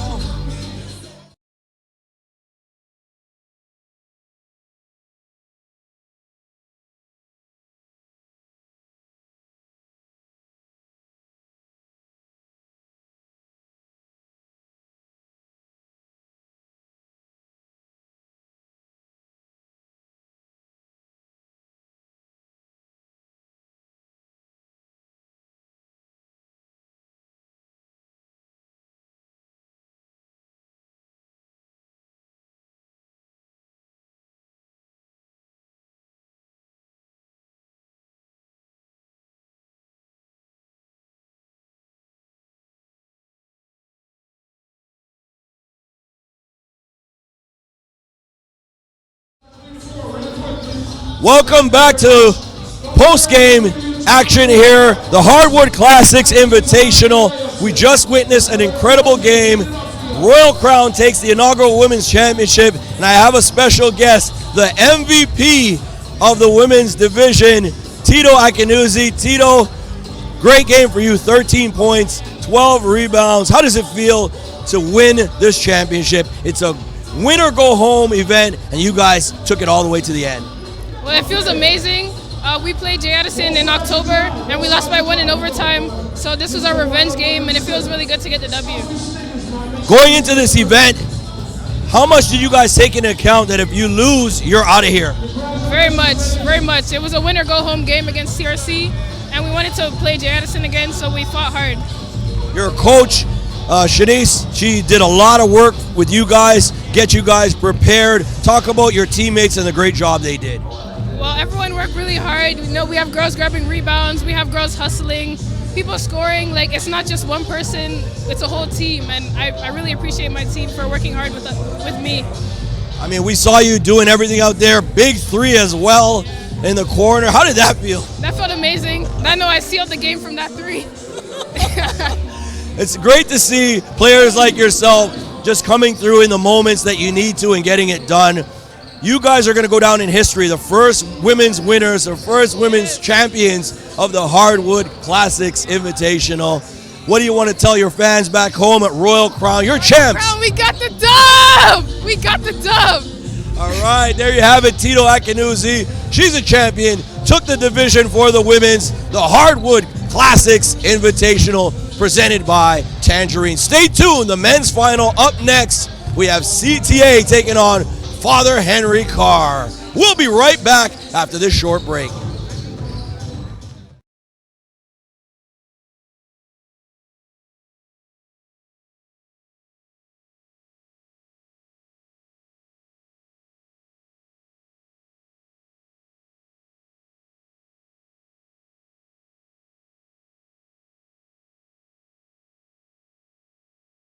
Welcome back to post-game action here, the Hardwood Classix Invitational. We just witnessed an incredible game. Royal Crown takes the inaugural Women's Championship, and I have a special guest, the MVP of the women's division, Tito Akinuzzi. Tito, great game for you, 13 points, 12 rebounds. How does it feel to win this championship? It's a win-or-go-home event, and you guys took it all the way to the end. Well, it feels amazing. We played Addison in October, and we lost by 1 in overtime. So this was our revenge game, and it feels really good to get the W. Going into this event, how much did you guys take into account that if you lose, you're out of here? Very much, very much. It was a win-or-go-home game against CRC, and we wanted to play Addison again, so we fought hard. Your coach, Shanice, she did a lot of work with you guys, get you guys prepared. Talk about your teammates and the great job they did. Well, everyone worked really hard. You know, we have girls grabbing rebounds, we have girls hustling, people scoring. Like, it's not just one person, it's a whole team, and I really appreciate my team for working hard with me. I mean, we saw you doing everything out there, big three as well in the corner. How did that feel? That felt amazing. I know I sealed the game from that three. It's great to see players like yourself just coming through in the moments that you need to and getting it done. You guys are going to go down in history, the first women's winners, the first women's champions of the Hardwood Classix Invitational. What do you want to tell your fans back home at Royal Crown? You're champs. Crown, we got the dub! We got the dub! All right, there you have it, Tito Akinuzzi. She's a champion, took the division for the women's, the Hardwood Classix Invitational, presented by Tangerine. Stay tuned, the men's final up next. We have CTA taking on Father Henry Carr. We'll be right back after this short break.